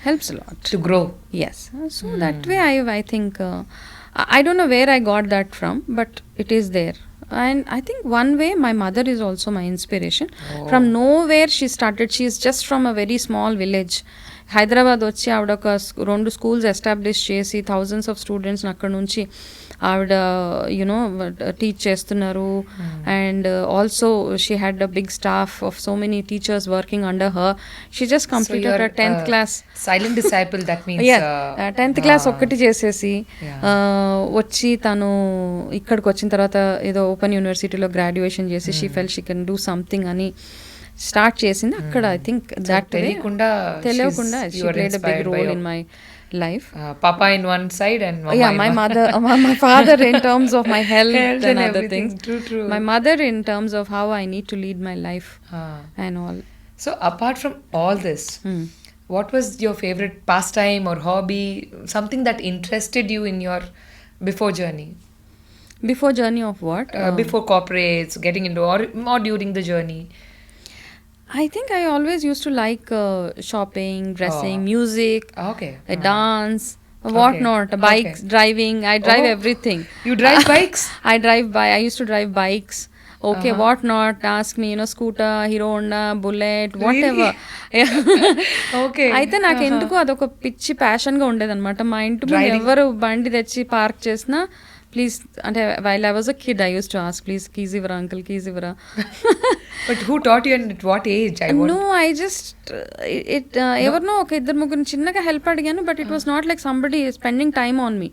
helps a lot to grow. Yes, so that way I think I don't know where I got that from, but it is there. And I think one way my mother is also my inspiration. From nowhere she started. She is just from a very small village. Hyderabad వచ్చి ఆవిడ ఒక 2 schools establish చేసి thousands of స్టూడెంట్స్ని అక్కడ నుంచి ఆవిడ you know teach చేస్తున్నారు. And also she had a big staff of so many teachers working under her. She just completed 10th class. Silent disciple, that means 10th class ఒక్కటి చేసేసి వచ్చి తను ఇక్కడికి వచ్చిన తర్వాత ఏదో ఓపెన్ యూనివర్సిటీలో గ్రాడ్యుయేషన్ చేసి she felt she can do something అని స్టార్ట్ చేసింది అక్కడ. ఐ థింక్ దట్ తెలియకుండా she played a big role in my life. Papa in one side and my mother, my father in terms of my health and other things. True. My mother in terms of how I need to lead my life and all. So apart from all this, what was your favorite pastime or hobby, something that interested you in your before journey? Before journey of what? Before corporates, getting into or during the journey? I think I always used to like shopping, dressing, music, dance, what not, bikes, driving. I drive everything. You drive bikes? I used to drive bikes. Okay, what not, ask me, scooter, Hero Honda, Bullet, whatever. Okay. అయితే నాకు ఎందుకు అదొక పిచ్చి ప్యాషన్గా ఉండేదన్నమాట. మా ఇంటి ముందు ఎవరు బండి తెచ్చి పార్క్ చేసినా ప్లీజ్ అంటే while I was a kid I use to ask please keys ఇవ్వరా అంకుల్ కీజ్ ఇవ్వరా. But who taught you and at what age? No I just it ఎవరినో ఒక ఇద్దరు ముగ్గురు చిన్నగా హెల్ప్ అడిగాను, but it was not like somebody spending time on me.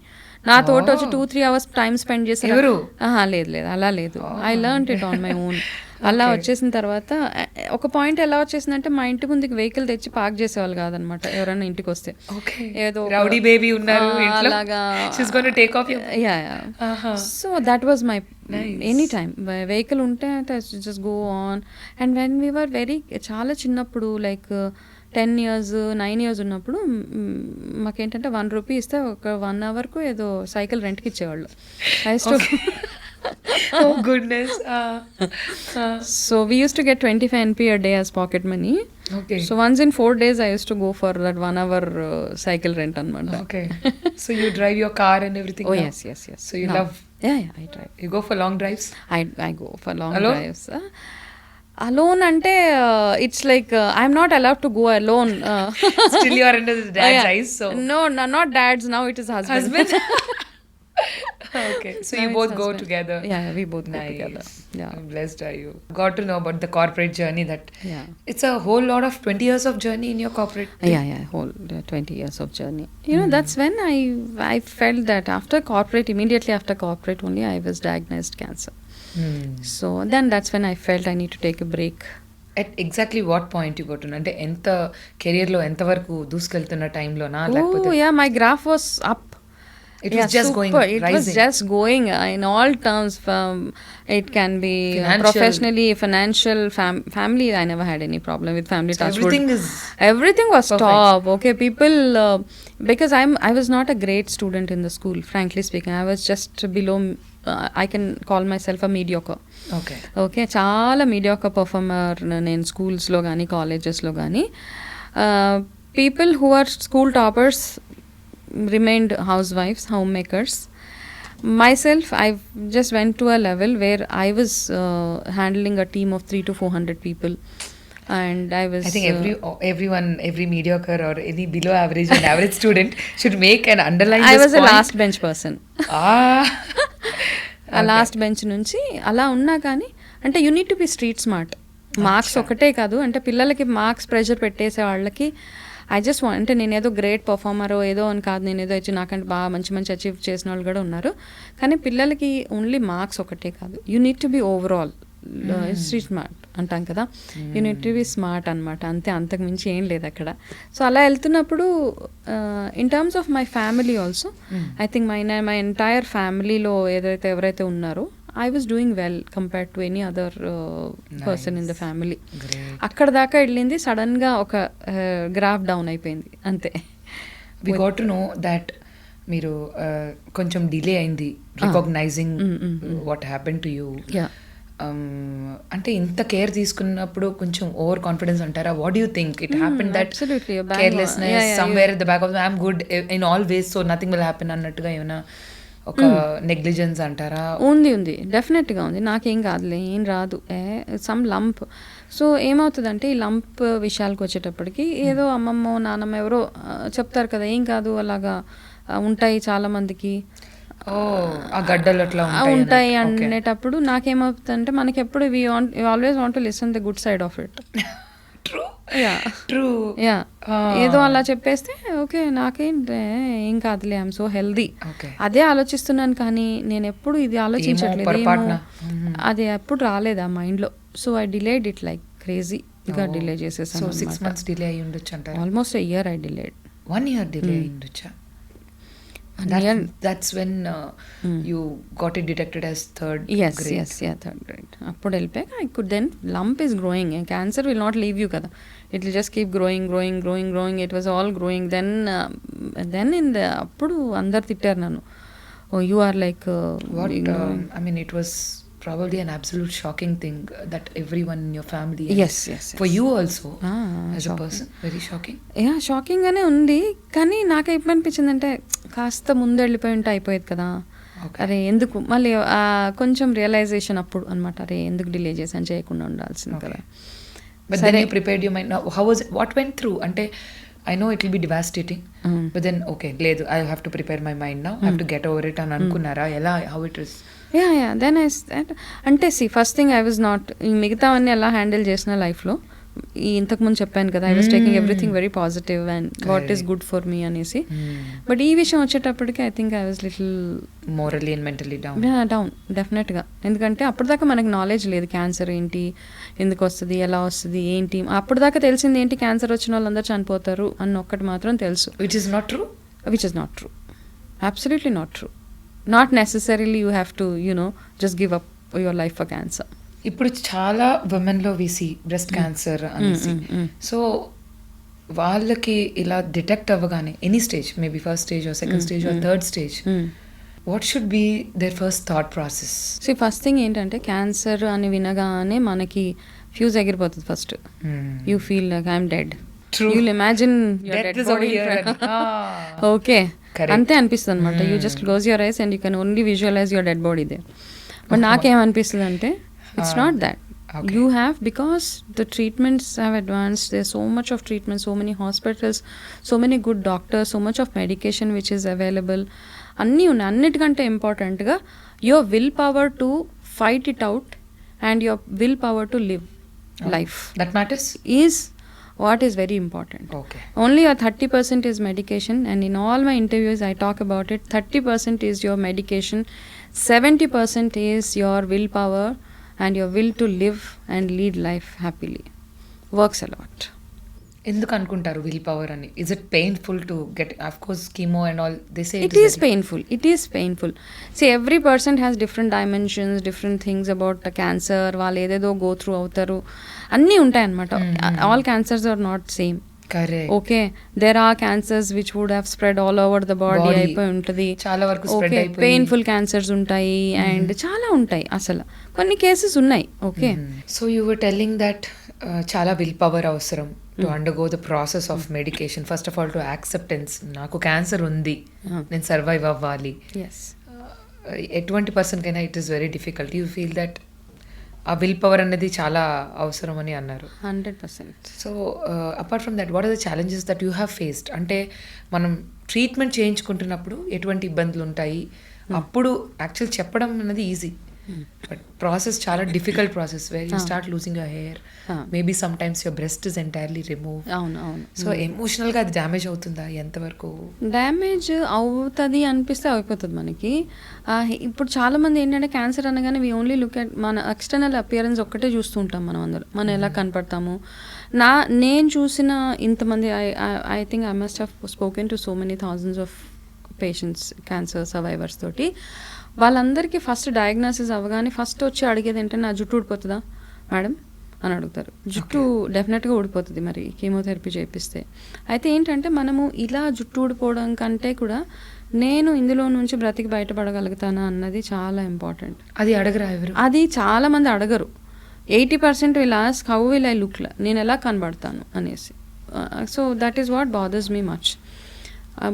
నా తోట వచ్చి 2-3 hours టైం స్పెండ్ చేశారు. లేదు లేదు అలా లేదు, I learn it on my own. అలా వచ్చేసిన తర్వాత ఒక పాయింట్ ఎలా వచ్చేసిందంటే మా ఇంటి ముందుకి వెహికల్ తెచ్చి పార్క్ చేసేవాళ్ళు కాదనమాట ఎవరైనా ఇంటికి వస్తే. ఏదో రౌడీ బేబీ ఉన్నారు అలాగా. So that was my any time vehicle ఉంటే just go on. And when we were very చాలా చిన్నప్పుడు లైక్ 10 years 9 years ఉన్నప్పుడు మాకేంటంటే 1 rupee ఇస్తే ఒక 1 hourకు ఏదో సైకిల్ రెంట్కి ఇచ్చేవాళ్ళు. Oh goodness. So we used to get 25 NP a day as pocket money. Okay. So once in 4 days I used to go for that 1 hour cycle rent anamata. Okay. So you drive your car and everything? Oh now? yes. So you love? Yeah, I drive. You go for long drives? I go for long Alone? drives. Alone ante it's like I'm not allowed to go alone. Still you are under the dad's eyes, so no, not dad's, now it is husband. Okay, so you both go together. Yeah, we both go together. Yeah, how blessed are you. Got to know about the corporate journey, that it's a whole lot of 20 years of journey in your corporate thing. Yeah, whole 20 years of journey. You know, that's when I felt that immediately after corporate only I was diagnosed cancer. So then that's when I felt I need to take a break. At exactly what point you got to know? అంటే ఎంత career లో ఎంత వరకు దూసుకెళ్తున్న టైంలోనా లేకపోతే? Yeah, my graph was up. It was just super. going It rising. was just going in all terms. It can be professionally, financial, family. I never had any problem with family. So everything was perfect. top. Okay, people, because I was not a great student in the school. Frankly speaking, I was just below. I can call myself a mediocre. Okay, చాలా mediocre performer నేను స్కూల్స్లో కానీ కాలేజెస్లో కానీ. People who are school toppers remained housewives, homemakers. Myself, I just went to a level where I was handling a team of 300 to 400 people. And I think every mediocre or any below average and average student should make an underline this I was point. a last bench person. ఆ last bench నుంచి అలా ఉన్నా కానీ అంటే you need to be street smart. Marks ఒకటే కాదు, అంటే పిల్లలకి మార్క్స్ ప్రెషర్ పెట్టేసే వాళ్ళకి ఐ జస్ట్ అంటే నేను ఏదో గ్రేట్ పర్ఫార్మర్ ఏదో అని కాదు, నేను ఏదో వచ్చి నాకంటే బాగా మంచి అచీవ్ చేసిన వాళ్ళు కూడా ఉన్నారు. కానీ పిల్లలకి ఓన్లీ మార్క్స్ ఒకటే కాదు, you need to be overall street smart అంటాం కదా, you need to be smart అనమాట. అంతకు మించి ఏం లేదు అక్కడ. సో అలా వెళ్తున్నప్పుడు in terms of my family also I think my entire ఫ్యామిలీలో ఎవరైతే ఉన్నారో I was doing well compared to any other person in the family. అక్కడ దాకా వెళ్ళింది, సడన్ గా ఒక గ్రాఫ్ డౌన్ అయిపోయింది అంతే. We got to know that మీరు కొంచెం డిలే అయింది recognizing what happen to you. అంటే ఇంత కేర్ తీసుకున్నప్పుడు కొంచెం ఓవర్ కాన్ఫిడెన్స్ అంటారా? What do you think it happen that carelessness somewhere at the back of I'm good in always so nothing will happen అన్నట్టుగా ఏమైనా ఒక negligence అంటారా? ఉంది డెఫినెట్గా ఉంది. నాకేం కాదులే, ఏం రాదు, సమ్ లంప్. సో ఏమవుతుందంటే ఈ లంప్ విషయాలకు వచ్చేటప్పటికి ఏదో అమ్మమ్మో నాన్నమ్మ ఎవరో చెప్తారు కదా, ఏం కాదు అలాగా ఉంటాయి చాలా మందికి గడ్డలు అట్లా ఉంటాయి అనేటప్పుడు నాకేమవుతుందంటే మనకి ఎప్పుడు always want to listen the good side of it. ఏదో అలా చెప్పేస్తే ఓకే నాకేంటే ఏం కాదులే, ఐఎమ్ సో హెల్దీ అదే ఆలోచిస్తున్నాను. కానీ నేను ఎప్పుడు ఇది ఆలోచించట్లేదు, అది ఎప్పుడు రాలేదు ఆ మైండ్ లో. So I delayed it like crazy గా డిలే చేసేసాను. 6 months డిలే అయ్యి ఉండొచ్చు అంటారు. Almost a year I delayed. 1 year delay అయ్యి ఉండొచ్చా? That's when you got it detected as third grade. Yes, third grade. అప్పుడు వెళ్ళిపోయాక I could then lump is growing. Cancer will not leave you కదా, it will just keep growing. It was all growing. Then in the అప్పుడు అందరు తిట్టారు నన్ను, oh you are like what I mean it was probably an absolute shocking thing that everyone in your family yes for you also as shocking. A person very shocking. Shocking గానే ఉంది. కానీ నాకు ఏమనిపించిందంటే కాస్త ముందు వెళ్ళిపోయి ఉంటే అయిపోయేది కదా, అరే ఎందుకు మళ్ళీ కొంచెం రియలైజేషన్ అప్పుడు అనమాట, అరే ఎందుకు డిలే చేసాను, చేయకుండా ఉండాల్సింది కదా. But then you prepared your mind. Now how was it, what went through? అంటే I know it will be devastating, but then okay లేదు, I have to prepare my mind now, have to get over it అని అనుకున్నారా? ఎలా, how it is? Then అంటే first thing I was not, ఈ మిగతావన్నీ ఎలా handle చేసిన లైఫ్లో, ఇంతకుముందు చెప్పాను కదా, I was taking everything very positive and what is good for me అనేసి. బట్ ఈ విషయం వచ్చేటప్పటికి I think I was little morally and mentally down డెఫినెట్గా. ఎందుకంటే అప్పటిదాకా మనకు నాలెడ్జ్ లేదు, క్యాన్సర్ ఏంటి, ఎందుకు వస్తుంది, ఎలా వస్తుంది, ఏంటి. అప్పటిదాకా తెలిసింది ఏంటి, క్యాన్సర్ వచ్చిన వాళ్ళందరూ చనిపోతారు అన్న ఒక్కటి మాత్రం తెలుసు. Which is not true. Absolutely not true. Not necessarily you have to, just give up your life for cancer. ఇప్పుడు చాలా ఉమెన్లో వీసీ బ్రెస్ట్ క్యాన్సర్ అనేసి, సో వాళ్ళకి ఇలా డిటెక్ట్ అవ్వగానే any stage, maybe first stage or second stage or third stage, what should be there first thought process? So first thing ఏంటంటే, cancer అని వినగానే మనకి ఫ్యూజ్ ఎగిరిపోతుంది first. You feel like I'm dead. You'll imagine your dead body in front. Okay. అంతే అనిపిస్తుంది అనమాట. You just close your eyes and you can only visualize your dead body there. But నాకేమనిపిస్తుంది అంటే, it's not that. You have, because the treatments have advanced, there's so much of treatment, so many hospitals, so many good doctors, so much of medication which is available. అన్నీ ఉన్నాయి. అన్నిటికంటే ఇంపార్టెంట్గా your willpower to fight it out and your willpower to live life. That matters? Is what is very important. Okay. Only a 30% is medication, and in all my interviews I talk about it. 30% is your medication, 70% is your willpower and your will to live and lead life happily. Works a lot. ఎందుకు అనుకుంటారు will power అని? Is it painful to get, of course chemo and all they say it is painful. See, every person has different dimensions, different things about the cancer. వాళ్ళు ఏదేదో go through అవుతారు, అన్నీ ఉంటాయి అన్నమాట. All cancers are not same. Correct. Okay, there are cancers which would have spread all over the body అయిపోయి ఉంటుంది. చాలా వరకు స్ప్రెడ్ అయిపోయి పెయిన్ఫుల్ క్యాన్సర్స్ ఉంటాయి అండ్ చాలా ఉంటాయి. అసలు కొన్ని కేసెస్ ఉన్నాయి. Okay, so you were telling that చాలా విల్ పవర్ అవసరం to undergo the process of medication. First of all to acceptance, నాకు క్యాన్సర్ ఉంది, నేను సర్వైవ్ అవ్వాలి. ఎటువంటి పర్సన్కైనా it is very difficult. You feel that ఆ విల్ పవర్ అనేది చాలా అవసరం అని అన్నారు. 100%. So apart from that, what are the challenges that you have faced? అంటే మనం ట్రీట్మెంట్ చేయించుకుంటున్నప్పుడు ఎటువంటి ఇబ్బందులు ఉంటాయి? అప్పుడు యాక్చువల్ చెప్పడం అనేది ఈజీ, బట్ ప్రాసెస్ చాలా difficult process, where you start losing your hair, maybe some times your breast is entirely remove. అవును. సో ఎమోషనల్గా అది డ్యామేజ్ అవుతుందా? ఎంతవరకు డ్యామేజ్ అవుతుంది అనిపిస్తే అయిపోతుంది మనకి. ఇప్పుడు చాలా మంది ఏంటంటే, క్యాన్సర్ అనగానే వి ఓన్లీ లుక్ అట్ మన ఎక్స్టర్నల్ అపియరెన్స్ ఒక్కటే చూస్తూ ఉంటాం మనం అందరూ, మనం ఎలా కనపడతాము. నేను చూసిన ఇంతమంది, I think I must have spoken to so many thousands of patients, cancer survivors తోటి. వాళ్ళందరికీ ఫస్ట్ డయాగ్నోసిస్ అవ్వగానే ఫస్ట్ వచ్చి అడిగేది ఏంటంటే, నా జుట్టు ఊడిపోతుందా మేడం అని అడుగుతారు. జుట్టు డెఫినెట్గా ఊడిపోతుంది మరి కీమోథెరపీ చేపిస్తే. అయితే ఏంటంటే, మనము ఇలా జుట్టు ఊడిపోవడం కంటే కూడా నేను ఇందులో నుంచి బ్రతికి బయటపడగలుగుతానా అన్నది చాలా ఇంపార్టెంట్. అది అడగరా ఎవరు? అది చాలా మంది అడగరు. 80% will ask how will I look, నేను ఎలా కనబడతాను అనేసి. So that is what bothers me much.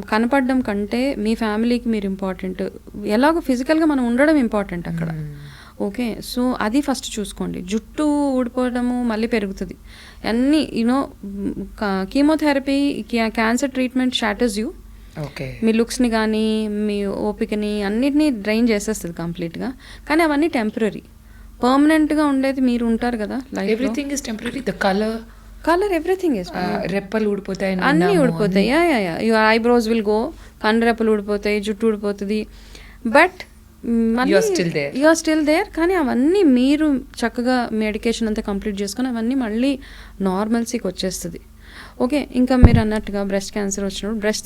కనపడడం కంటే మీ ఫ్యామిలీకి మీరు ఇంపార్టెంట్, ఎలాగో ఫిజికల్గా మనం ఉండడం ఇంపార్టెంట్ అక్కడ. ఓకే, సో అది ఫస్ట్ చూసుకోండి. జుట్టు ఊడిపోవడము మళ్ళీ పెరుగుతుంది అన్నీ, chemotherapy, cancer treatment shatters you. Okay, మీ లుక్స్ని కానీ మీ ఓపికని అన్నిటినీ డ్రైన్ చేసేస్తుంది కంప్లీట్గా. కానీ అవన్నీ టెంపరీ. పర్మనెంట్గా ఉండేది మీరు ఉంటారు కదా life. Everything is temporary. The colour everything is, రెప్పలు ఊడిపోతాయి, అన్నీ ఊడిపోతాయి. యువర్ ఐబ్రోస్ విల్ గో, కన్ను రెప్పలు ఊడిపోతాయి, జుట్టు ఊడిపోతుంది. But you are still there. కానీ అవన్నీ మీరు చక్కగా మెడికేషన్ అంతా కంప్లీట్ చేసుకొని అవన్నీ మళ్ళీ నార్మల్సీకి వచ్చేస్తుంది. ఓకే, ఇంకా మీరు అన్నట్టుగా బ్రెస్ట్ క్యాన్సర్ వచ్చినప్పుడు బ్రెస్ట్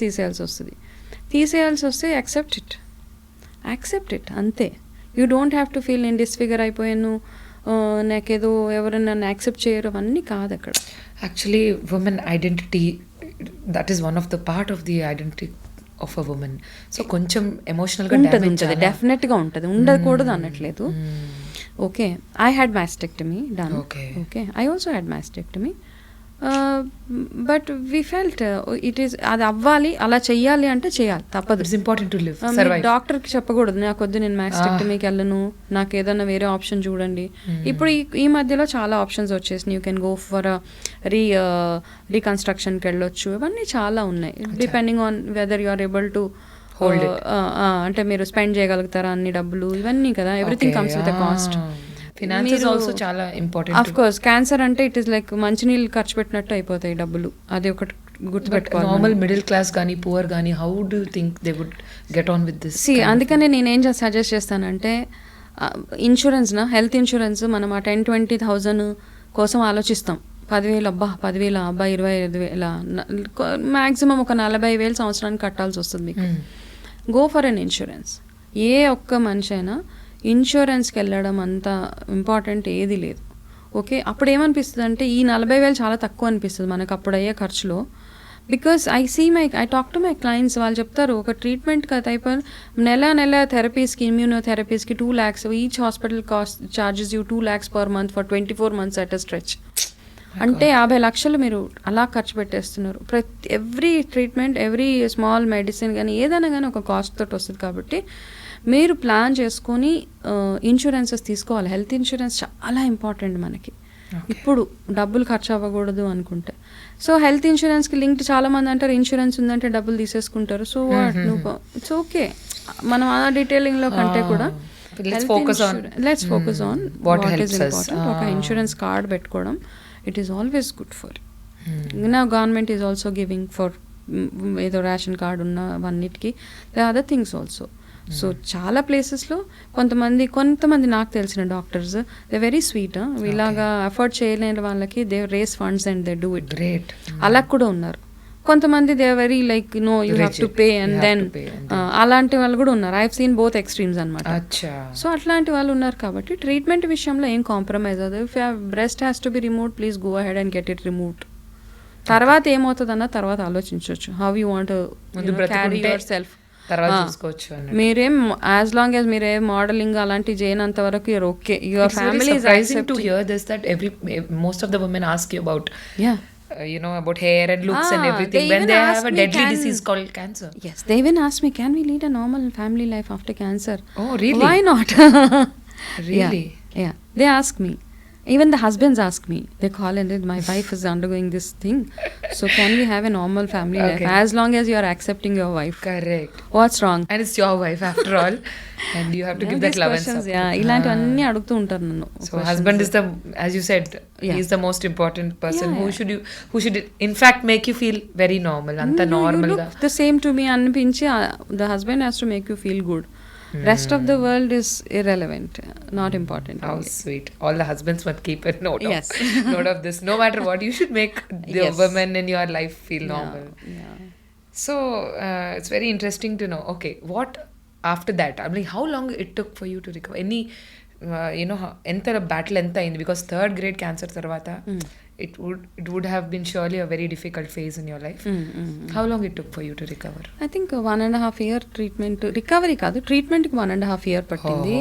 తీసేయాల్సి వస్తే యాక్సెప్ట్ ఇట్ అంతే. You don't have to feel నేను డిస్ఫిగర్ అయిపోయాను, నాకేదో ఎవరైనా నన్ను యాక్సెప్ట్ చేయరు, అవన్నీ కాదు అక్కడ. Actually women identity, that is one of the part of the identity of a women. So కొంచెం ఎమోషనల్గా ఉంటుంది, డెఫినెట్గా ఉంటుంది, ఉండకూడదు అనట్లేదు. Okay, I had mastectomy done. Okay, I also had mastectomy. But we felt it is అది అవ్వాలి, అలా చెయ్యాలి అంటే చేయాలి, తప్పదు. It's important to live. డాక్టర్కి చెప్పకూడదు నాకు వద్దు, నేను మ్యాస్టెక్టమీకి వెళ్ళను, నాకు ఏదైనా వేరే ఆప్షన్ చూడండి. ఇప్పుడు ఈ మధ్యలో చాలా ఆప్షన్స్ వచ్చేసినాయి. యూ కెన్ గో ఫర్ రీకన్స్ట్రక్షన్కి వెళ్ళొచ్చు, ఇవన్నీ చాలా ఉన్నాయి. Depending on whether you are able to అంటే మీరు స్పెండ్ చేయగలుగుతారా అన్ని డబ్బులు, ఇవన్నీ కదా. Everything comes with a cost. Finances also చాలా ఇంపార్టెంట్. ఆఫ్ కోర్స్ క్యాన్సర్ అంటే ఇట్ ఈస్ లైక్ మంచినీళ్ళు ఖర్చు పెట్టినట్టు అయిపోతాయి డబ్బులు, అది ఒకటి గుర్తుపెట్టుకోవాలి. నార్మల్ మిడిల్ క్లాస్ కానీ పువర్ కానీ how do think they would get on with this? అందుకనే నేనేం సజెస్ట్ చేస్తానంటే ఇన్సూరెన్స్ హెల్త్ ఇన్సూరెన్స్ మనం ఆ 10,000-20,000 కోసం ఆలోచిస్తాం. 10,000 అబ్బా 10,000 అబ్బా 25,000 మ్యాక్సిమం ఒక 40,000 సంవత్సరానికి కట్టాల్సి వస్తుంది మీకు. Go for an insurance. ఏ ఒక్క మనిషి అయినా ఇన్సూరెన్స్కి వెళ్ళడం అంత ఇంపార్టెంట్ ఏది లేదు. ఓకే, అప్పుడు ఏమనిపిస్తుంది అంటే ఈ 40,000 చాలా తక్కువ అనిపిస్తుంది మనకు అప్పుడు అయ్యే ఖర్చులో. Because I talk to my clients, వాళ్ళు చెప్తారు ఒక ట్రీట్మెంట్ అయిపోయి నెల థెరపీస్కి, ఇమ్యూనోథెరపీస్కి 2 lakhs, each hospital cost charges you 2 lakhs per month for 24 months at a stretch. అంటే 50 లక్షలు మీరు అలా ఖర్చు పెట్టేస్తున్నారు. Every treatment, every small medicine కానీ ఏదైనా కానీ ఒక కాస్ట్ తోటి వస్తుంది. కాబట్టి మీరు ప్లాన్ చేసుకొని ఇన్సూరెన్సెస్ తీసుకోవాలి. హెల్త్ ఇన్సూరెన్స్ చాలా ఇంపార్టెంట్ మనకి. ఇప్పుడు డబ్బులు ఖర్చు అవ్వకూడదు అనుకుంటే. సో హెల్త్ ఇన్సూరెన్స్కి లింక్డ్ చాలా మంది అంటారు ఇన్సూరెన్స్ ఉందంటే డబ్బులు తీసేసుకుంటారు. So what, it's okay. మనం ఆ డీటెయిలింగ్లో కంటే కూడా let's focus on what is important. ఒక ఇన్సూరెన్స్ కార్డ్ పెట్టుకోవడం it is always good for. నా government is also giving for ఏదో రేషన్ కార్డు ఉన్న వన్నిటికి అదర్ థింగ్స్ ఆల్సో. సో చాలా ప్లేసెస్లో కొంతమంది నాకు తెలిసిన డాక్టర్స్ దే వెరీ స్వీట్. ఇలాగా అఫోర్డ్ చేయలేని వాళ్ళకి they raise funds and they do it. Great. అలా కూడా ఉన్నారు. కొంతమంది they very like no you have to pay and then అలాంటి వాళ్ళు కూడా ఉన్నారు. I have seen both extremes అనమాట. సో అట్లాంటి వాళ్ళు ఉన్నారు. కాబట్టి ట్రీట్మెంట్ విషయంలో ఏం కాంప్రమైజ్ అవ్వదు. If you breast has to be removed please go ahead and get it removed. తర్వాత ఏమవుతుందన్న తర్వాత ఆలోచించవచ్చు. How you want carry yourself. మీరేం యాజ్ లాంగ్ యాజ్ మీరేం మోడలింగ్ అలాంటివి చేయనంత వరకు you're okay. Your family is accept to here this that most of the women ask you about about hair and looks and everything when they have a deadly disease called cancer. Yes, they even ask me, can we lead a normal family life after cancer? Oh really? Why not? Really? Yeah, they ask me. Even the husbands ask me. They call and say, my wife is undergoing this thing. So can we have a normal family life? As long as you are accepting your wife. Correct. What's wrong? And it's your wife after all. And you have to give that love and support. Yeah, ఇలాంటివన్నీ అడుగుతూ ఉంటారు నన్ను. So husband is as you said, he is the most important person. Who should in fact make you feel very normal. Anta normal ga. The same to me అనిపించి the husband has to make you feel good. Rest of the world is irrelevant, not important. How sweet. All the husbands must keep a note of this. No matter what, you should make the women in your life feel normal. Yeah. So it's very interesting to know. Okay, what after that? I mean, how long it took for you to recover? Any enter a battle enta ayindi because 3rd grade cancer tarvata it would have been surely a very difficult phase in your life. How long it took for you to recover? I think 1.5 year treatment. Recovery కాదు, ట్రీట్మెంట్కి 1.5 year పట్టింది.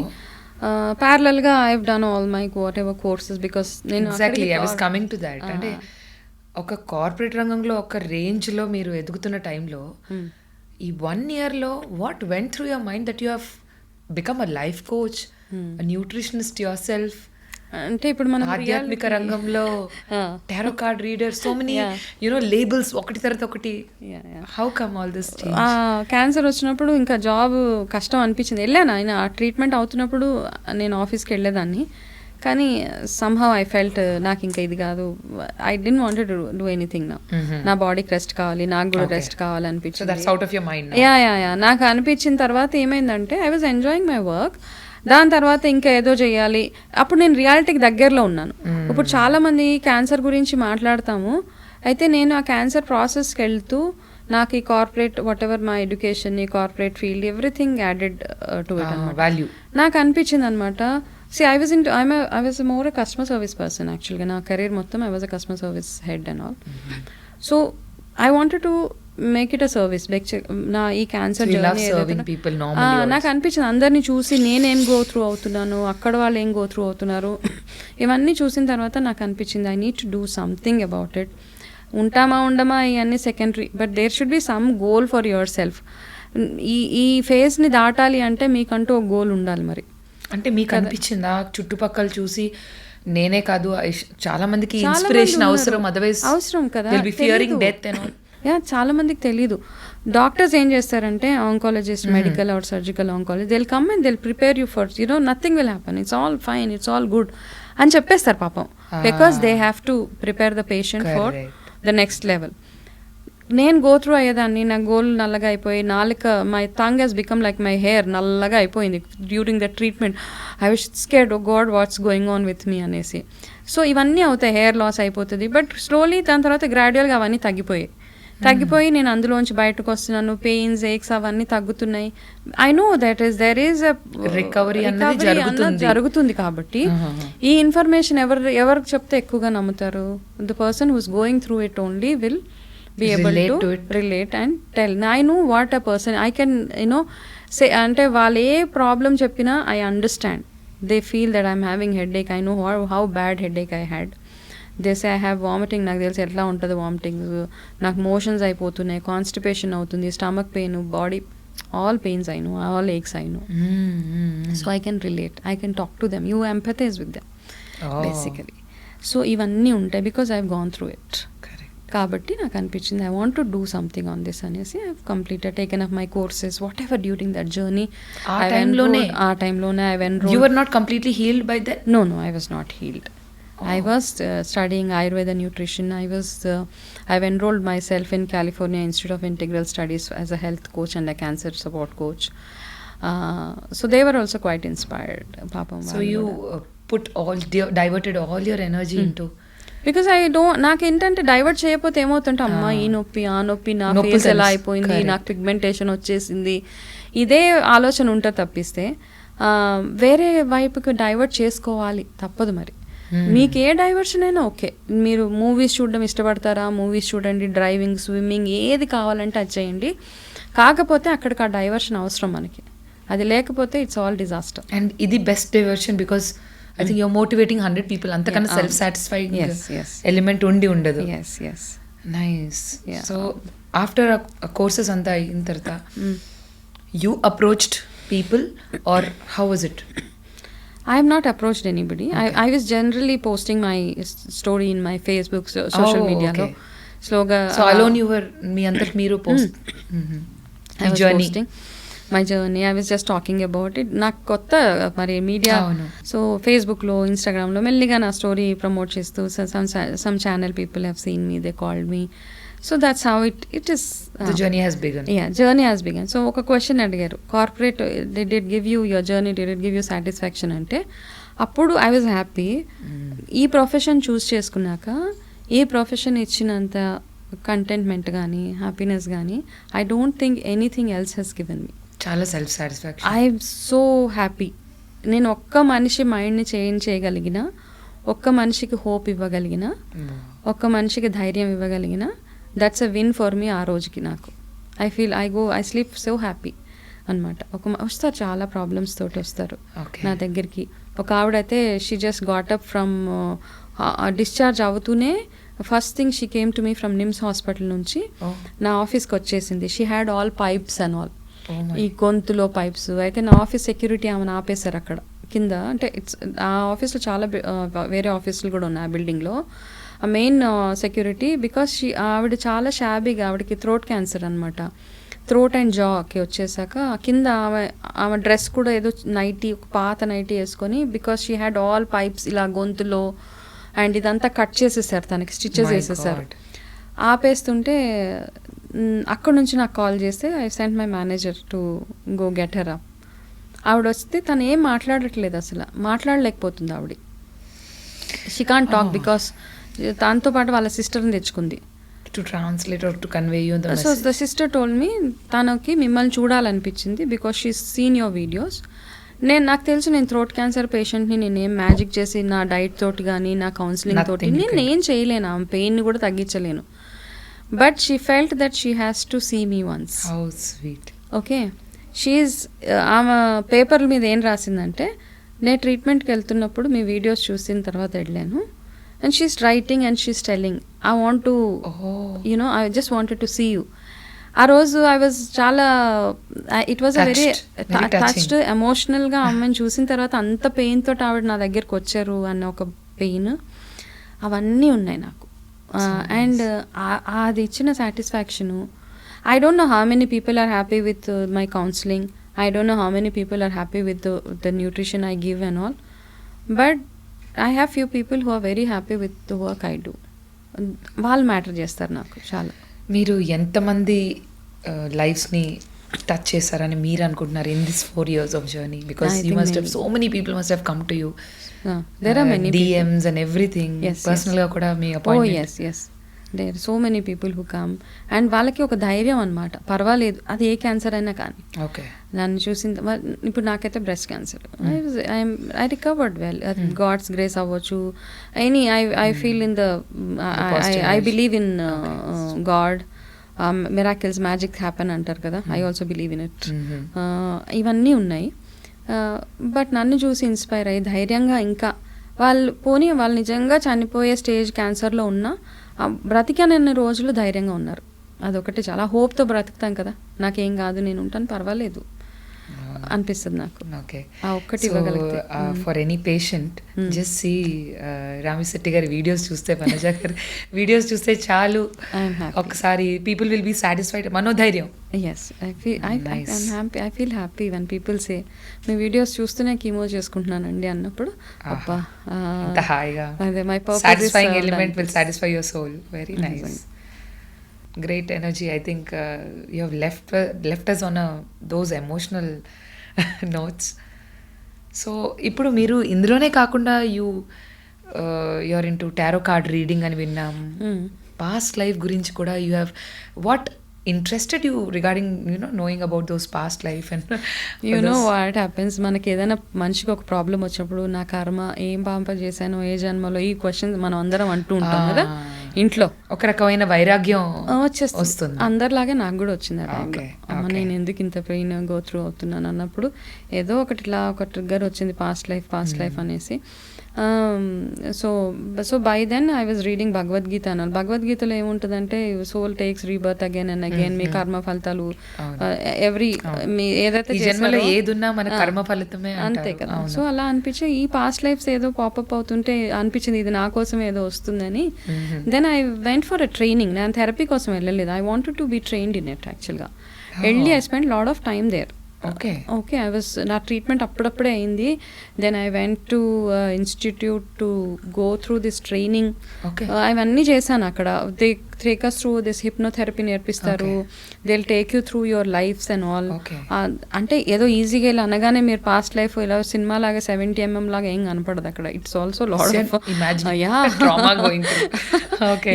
Parallel గా I have done all my whatever courses because నేను exactly I was coming to that. అంటే ఒక corporate రంగంలో ఒక రేంజ్లో మీరు ఎదుగుతున్న టైంలో ఈ 1 yearలో what went through your mind that you have become a life coach, a nutritionist yourself? అంటే ఇప్పుడు మనం ఆధ్యాత్మిక రంగంలో tarot card reader, so many labels ఒకటి తర్వాత ఒకటి. How come all this change? Cancer వచ్చినప్పుడు ఇంకా జాబ్ కష్టం అనిపించింది. వెళ్ళాను ఆయన ఆ ట్రీట్మెంట్ అవుతున్నప్పుడు నేను ఆఫీస్కి వెళ్ళేదాన్ని. కానీ సమ్హౌ ఐ ఫెల్ట్ నాకు ఇంకా ఇది కాదు. I don't want to do anything నా బాడీకి రెస్ట్ కావాలి, నాకు కూడా రెస్ట్ కావాలి అనిపించింది. యా నాకు అనిపించిన తర్వాత ఏమైందంటే I was enjoying my work. దాని తర్వాత ఇంకా ఏదో చేయాలి. అప్పుడు నేను రియాలిటీకి దగ్గరలో ఉన్నాను. ఇప్పుడు చాలామంది క్యాన్సర్ గురించి మాట్లాడతాము. అయితే నేను ఆ క్యాన్సర్ ప్రాసెస్కి వెళ్తూ నాకు ఈ corporate whatever my education, ఈ corporate field everything added to it అనమాట. నాకు అనిపించింది అనమాట. I was more a customer service person actually. నా కెరీర్ మొత్తం I was a customer service head and all. So I wanted to make it a service. Like నా ఈ cancer నాకు అనిపించింది అందరినీ చూసి నేనేం గో త్రూ అవుతున్నాను, అక్కడ వాళ్ళు ఏం గో త్రూ అవుతున్నారు, ఇవన్నీ చూసిన తర్వాత నాకు అనిపించింది I need to do something about it. ఉంటామా ఉండమా ఇవన్నీ secondary, but there should be some goal for yourself. ఈ ఫేజ్ని దాటాలి అంటే మీకంటూ ఒక గోల్ ఉండాలి. మరి అంటే మీకు అనిపించిందా చుట్టుపక్కల చూసి నేనే కాదు చాలా మందికి ఇన్స్పిరేషన్ అవసరం, అదర్వైజ్ అవసరం కదా, ఫియరింగ్ డెత్ చాలా మందికి తెలీదు. డాక్టర్స్ ఏం చేస్తారంటే oncologist, medical or surgical oncology, they will come and they will prepare you for nothing will happen, it's all fine, it's all good అని చెప్పేస్తారు పాపం. Because they have to prepare the patient for the next level. నేను go through అయ్యేదాన్ని, నా గోల్ నల్లగా అయిపోయి నాలుక, my tongue has become like my hair నల్లగా అయిపోయింది during the treatment. I was scared, oh god what's going on with me అనేసి. సో ఇవన్నీ అవుతాయి, హెయిర్ లాస్ అయిపోతుంది. బట్ స్లోలీ దాని తర్వాత గ్రాడ్యువల్గా అవన్నీ తగ్గిపోయి నేను అందులోంచి బయటకు వస్తున్నాను. పెయిన్స్, ఏక్స్ అవన్నీ తగ్గుతున్నాయి. I know that is there is recovery జరుగుతుంది. కాబట్టి ఈ ఇన్ఫర్మేషన్ ఎవరికి చెప్తే ఎక్కువగా నమ్ముతారు? The person who's going through it only will be able to relate and tell. I know what a person, I can say, ante vaale A problem చెప్పినా I understand. They feel that I'm having headache, I know how bad headache I had. They say I have vomiting, నాకు తెలిసి ఎట్లా ఉంటుంది vomiting, నాకు motions అయిపోతున్నాయి, constipation అవుతుంది, stomach pain, body all pains I know, all aches I know. So I can relate, I can talk to them, you empathize with them basically. So ఇవన్నీ ఉంటాయి because I've gone through it. కాబట్టి నాకు అనిపించింది I want to do something on this అనేసి I completed, taken up my courses, whatever during that journey. ఆ టైంలోనే I enrolled. You were not completely healed by that? No, I was not healed. I was studying Ayurveda nutrition. I've enrolled myself in California Institute of Integral Studies as a health coach and a cancer support coach. So they were also quite inspired. Papam. So you diverted all your energy into. Because నాకు ఏంటంటే divert చేయకపోతే ఏమవుతుంటే అమ్మ ఈ నొప్పి ఆ నొప్పి, నా face ఎలా అయిపోయింది, నాకు పిగ్మెంటేషన్ వచ్చేసింది, ఇదే ఆలోచన ఉంటుంది తప్పిస్తే వేరే వైపుకి డైవర్ట్ చేసుకోవాలి తప్పదు. మరి మీకు ఏ డైవర్షన్ అయినా ఓకే, మీరు మూవీస్ చూడడం ఇష్టపడతారా, మూవీస్ చూడండి, డ్రైవింగ్, స్విమ్మింగ్, ఏది కావాలంటే అది చేయండి. కాకపోతే అక్కడికి ఆ డైవర్షన్ అవసరం మనకి, అది లేకపోతే ఇట్స్ ఆల్ డిజాస్టర్. అండ్ ఇది best diversion because I think you're motivating 100 people. అంతకన్నా సెల్ఫ్ సాటిస్ఫైయింగ్ ఎలిమెంట్ ఉండదు. నైస్. సో ఆఫ్టర్ కోర్సెస్ అంతా అయిన తర్వాత you approached people or how was it? I have not approached anybody. Okay. I was generally posting my story in my Facebook social media. Okay. Sloga. So alone you were మీ అంతట మీరు post. I was posting my journey. I was just talking about it. నాకు కొత్త మరి media, so ఫేస్బుక్లో, ఇన్స్టాగ్రామ్లో మెల్లిగా నా story promote చేస్తూ some channel people have seen me, they called me. So that's how it is. The journey has begun. Yeah, journey has begun. So ఒక question అడిగారు, corporate did it give you your journey, did it give you satisfaction అంటే అప్పుడు I was happy. ఈ profession చూస్ చేసుకున్నాక ఈ profession ఇచ్చినంత contentment కానీ happiness కానీ I don't think anything else has given me. చాలా self satisfaction. I'm so happy. నేను ఒక్క మనిషి మైండ్ని చేంజ్ చేయగలిగిన, ఒక్క మనిషికి హోప్ ఇవ్వగలిగిన, ఒక్క మనిషికి ధైర్యం ఇవ్వగలిగిన, that's a win for me. ఆ రోజుకి నాకు ఐ స్లీప్ సో హ్యాపీ అనమాట. వస్తారు చాలా ప్రాబ్లమ్స్ తోటి వస్తారు నా దగ్గరికి. ఒక ఆవిడైతే she just got up from discharge అవుతూనే first thing she came to me from NIMS hospital నుంచి నా ఆఫీస్కి వచ్చేసింది. She had all pipes and all, ఈ గొంతులో పైప్స్. అయితే నా ఆఫీస్ సెక్యూరిటీ ఆమెను ఆపేశారు అక్కడ కింద. అంటే ఆ ఆఫీస్లో చాలా వేరే ఆఫీసులు కూడా ఉన్నాయి ఆ బిల్డింగ్లో. ఆ మెయిన్ సెక్యూరిటీ, బికాస్ ఆవిడ చాలా షాబీగా, ఆవిడకి థ్రోట్ క్యాన్సర్ అనమాట. థ్రోట్ అండ్ జాకి వచ్చేసాక కింద ఆమె డ్రెస్ కూడా ఏదో నైటీ, ఒక పాత నైటీ వేసుకొని, because she had all pipes ఇలా గొంతులో, అండ్ ఇదంతా కట్ చేసేసారు, తనకి స్టిచెస్ వేసేసారు. ఆపేస్తుంటే అక్కడ నుంచి నాకు కాల్ చేస్తే I sent my manager to go get her up. ఆవిడ వస్తే తను ఏం మాట్లాడట్లేదు, అసలు మాట్లాడలేకపోతుంది ఆవిడ. షీ కాంట్ టాక్ బికాస్ దాంతో పాటు వాళ్ళ సిస్టర్ని తెచ్చుకుంది to translate or to convey you the message. So the sister told me తనకి మిమ్మల్ని చూడాలనిపించింది because she seen your videos. నాకు తెలుసు నేను థ్రోట్ క్యాన్సర్ పేషెంట్ని నేనేం మ్యాజిక్ చేసి నా డైట్ తోటి కానీ నా కౌన్సిలింగ్ తోటి నేను ఏం చేయలేను, ఆమె పెయిన్ని కూడా తగ్గించలేను. But she felt that she has to see me once. How sweet. Okay, she is ఆమె పేపర్ల మీద ఏం రాసిందంటే, నేను ట్రీట్మెంట్కి వెళ్తున్నప్పుడు మీ వీడియోస్ చూసిన తర్వాత వెళ్ళాను, and she's writing and she's telling I want to you know I just wanted to see you. ఆ రోజు ఐ వాజ్ చాలా, it was a very touched, ఎమోషనల్గా అమ్మాయిని చూసిన తర్వాత అంత పెయిన్ తోటి ఆవిడ నా దగ్గరికి వచ్చారు అన్న ఒక పెయిన్, అవన్నీ ఉన్నాయి నాకు. అండ్ అది ఇచ్చిన satisfaction, I don't know how many people are happy with my counseling. I don't know how many people are happy with the nutrition I give and all. But I have few people who are very happy with the work I do. వాళ్ళు matter చేస్తారు నాకు చాలా. మీరు ఎంతమంది లైఫ్స్ని touch చేస్తారని మీరు అనుకుంటున్నారు in this 4 years of journey? Because you must have, so many people must have come to you. There are many DMs and everything. Yes, పర్సనల్గా కూడా మీ appointment. yes, yes. There are so many people who come. And వాళ్ళకి ఒక ధైర్యం అనమాట, పర్వాలేదు అది ఏ cancer అయినా కానీ. ఓకే, నన్ను చూసిన ఇప్పుడు నాకైతే breast cancer, I recovered well, god's grace అవ్వచ్చు, any I feel in the, I believe in god, miracles, magic happen అంటారు కదా, I also believe in it. ఇవన్నీ ఉన్నాయి. బట్ నన్ను చూసి ఇన్స్పైర్ అయ్యి ధైర్యంగా, ఇంకా వాళ్ళు నిజంగా చనిపోయే స్టేజ్ క్యాన్సర్లో ఉన్నా బ్రతికానన్ని రోజులు ధైర్యంగా ఉన్నారు. అదొకటి చాలా హోప్తో బ్రతుకుతాం కదా, నాకేం కాదు నేను ఉంటాను పర్వాలేదు అనిపిస్తుంది నాకు. ఓకే, ఆ ఒక్కటి ఇవ్వగలిగితే. For any patient just see Ramishetti గారి వీడియోస్ చూస్తే, వనజ గారి వీడియోస్ చూస్తే చాలు, ఒకసారి పీపుల్ విల్ బీ సాటిస్ఫైడ్, మనోధైర్యం. Yes, I feel happy when people say మీ వీడియోస్ చూస్తూనే కీమో చేసుకుంటున్నానండి అన్నప్పుడు, అబ్బా హాయిగా, అదే my satisfying element will satisfy your soul. Very nice, great energy. I think you have left us on those emotional notes. So ఇప్పుడు మీరు ఇందులోనే కాకుండా you're into tarot card reading అని విన్నాం. Past life గురించి కూడా you have, what interested you regarding knowing about those past life and what happens, మనకి ఏదైనా మనిషికి ఒక ప్రాబ్లం వచ్చినప్పుడు, నా కర్మ ఏం పాపం చేశానో ఏ జన్మలో, ఈ క్వశ్చన్స్ మనం అందరం అంటూ ఉంటాం కదా ఇంట్లో. ఒక రకమైన వైరాగ్యం వస్తుంది. అందరిలాగే నాకు కూడా వచ్చింది ఆ టైంలో. అమ్మ నేను ఎందుకు ఇంత పెయిన్ గో త్రూ అవుతున్నాను అన్నప్పుడు ఏదో ఒకటి ఇట్లా ఒక ట్రిగ్గర్ వచ్చింది, పాస్ట్ లైఫ్ అనేసి. So by then I was reading Bhagavad Gita అన్నారు. భగవద్గీతలో ఏముంటుందంటే, soul takes rebirth again and again, మీ కర్మ ఫలితాలు ఎవ్రీ, మీ ఏదైతే జన్మలో ఏదున్నా మన కర్మ ఫలితమే అంతే కదా. సో అలా అనిపించి ఈ పాస్ట్ లైఫ్స్ ఏదో పాపప్ అవుతుంటే అనిపించింది ఇది నా కోసం ఏదో వస్తుందని. Then I went for a training. నేను థెరపీ కోసం వెళ్ళలేదు, I wanted to be trained in it యాక్చువల్గా. వెళ్ళి I spend lot of time there. Okay, I was, నా ట్రీట్మెంట్ అప్పుడప్పుడే అయింది. Then I went to institute to go through this training. అవన్నీ చేశాను అక్కడ. They take us through this hypnotherapy నేర్పిస్తారు, they will take you through your lives and all. అంటే ఏదో ఈజీగా ఇలా అనగానే మీరు పాస్ట్ లైఫ్ ఇలా సినిమా లాగా 70 mm లాగా ఏం కనపడదు అక్కడ. It's also lot of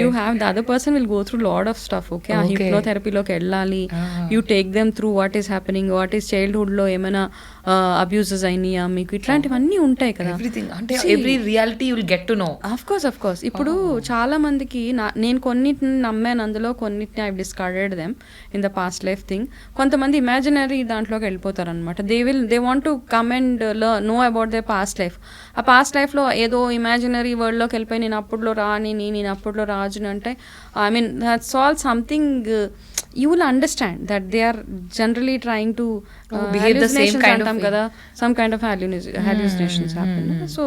you have the other person will go through lot of stuff. Okay, ఆ హిప్నోథెరపీలోకి వెళ్ళాలి, you take them through what is happening, what is చైల్డ్హుడ్లో ఏమైనా అబ్యూజెస్ అయినాయా మీకు, ఇట్లాంటివన్నీ ఉంటాయి కదా. ఆఫ్ కోర్స్ ఇప్పుడు చాలా మందికి నేను కొన్నిటిని నమ్మాను, అందులో కొన్నిటిని I discarded them in the past life thing. కొంతమంది ఇమాజినరీ దాంట్లోకి వెళ్ళిపోతారు అనమాట. They want to come and know about they past life. ఆ పాస్ట్ లైఫ్లో ఏదో ఇమాజినరీ వరల్డ్లోకి వెళ్ళిపోయి నేను అప్పుడులో రాని, నేను అప్పుడులో రాజుని అంటే, I mean that's all something you will understand that they are generally trying to behave the same kind of కదా, some kind of hallucinations happen. So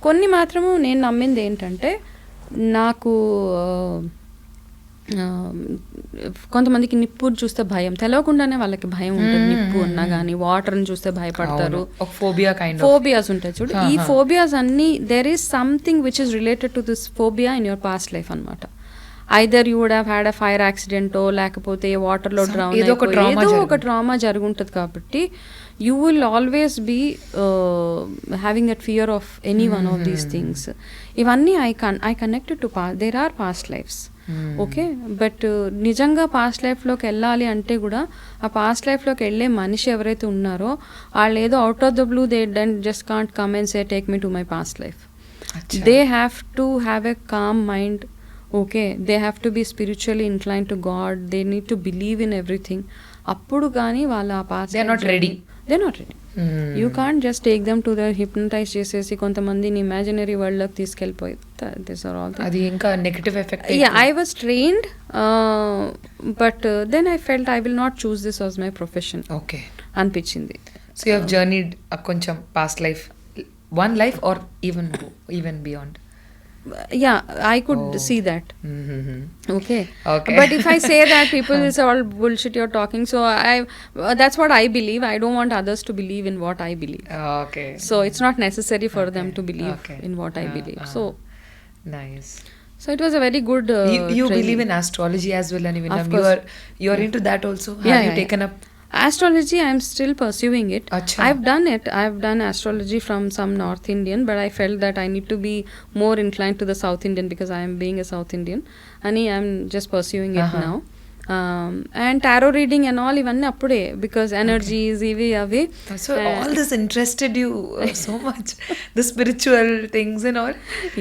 కొన్ని మాత్రము నేను నమ్మింది ఏంటంటే, నాకు కొంతమందికి నిప్పు చూస్తే భయం, తెలవకుండానే వాళ్ళకి భయం ఉంటుంది. నిప్పు అన్నా కానీ వాటర్ని చూస్తే భయపడతారు, ఫోబియాస్ ఉంటాయి చూడు. ఈ ఫోబియాస్ అన్ని, there is something which is related to this phobia in your past life అనమాట. Either you would have had a fire యాక్సిడెంటో, లేకపోతే వాటర్లో డ్రౌన్, ఏదో ఒక ట్రామా జరుగుంటుంది. కాబట్టి you will always be having that fear of any one of these things. ఇవన్నీ I connected to past, there are past lives. Okay, but నిజంగా past లైఫ్లోకి వెళ్ళాలి అంటే కూడా ఆ పాస్ట్ లైఫ్లోకి వెళ్ళే మనిషి ఎవరైతే ఉన్నారో వాళ్ళు ఏదో out of the blue they just can't come and say take me to my past life. They have to have a calm mind. Okay, they have to be spiritually incline to God, they need to believe in everything. అప్పుడు కానీ వాళ్ళ ఆ past they are not ready. You can't just take them to the hypnotize చేసేసి కొంతమందిని imaginary వరల్డ్లోకి తీసుకెళ్ళిపోయి this are all అది ఇంకా negative effect. I was trained but then I felt I will not choose this was my profession okay అనిపించింది. So you have journeyed కొంచెం past life, one life or even beyond. Yeah, I could see that. Okay. But if I say that, people will say all bullshit you're talking. So that's what I believe. I don't want others to believe in what I believe. Okay. So it's not necessary for them to believe in what I believe. So nice. So it was a very good. You believe in astrology as well, and even you are into that also. Have you taken up astrology? I'm still pursuing it. Achha. I've done astrology from some North Indian, but I felt that I need to be more inclined to the South Indian because I am being a South Indian, and I'm just pursuing it now. And tarot reading and all ivanni appude because energies ivi avi. So all this interested you so much, the spiritual things and all.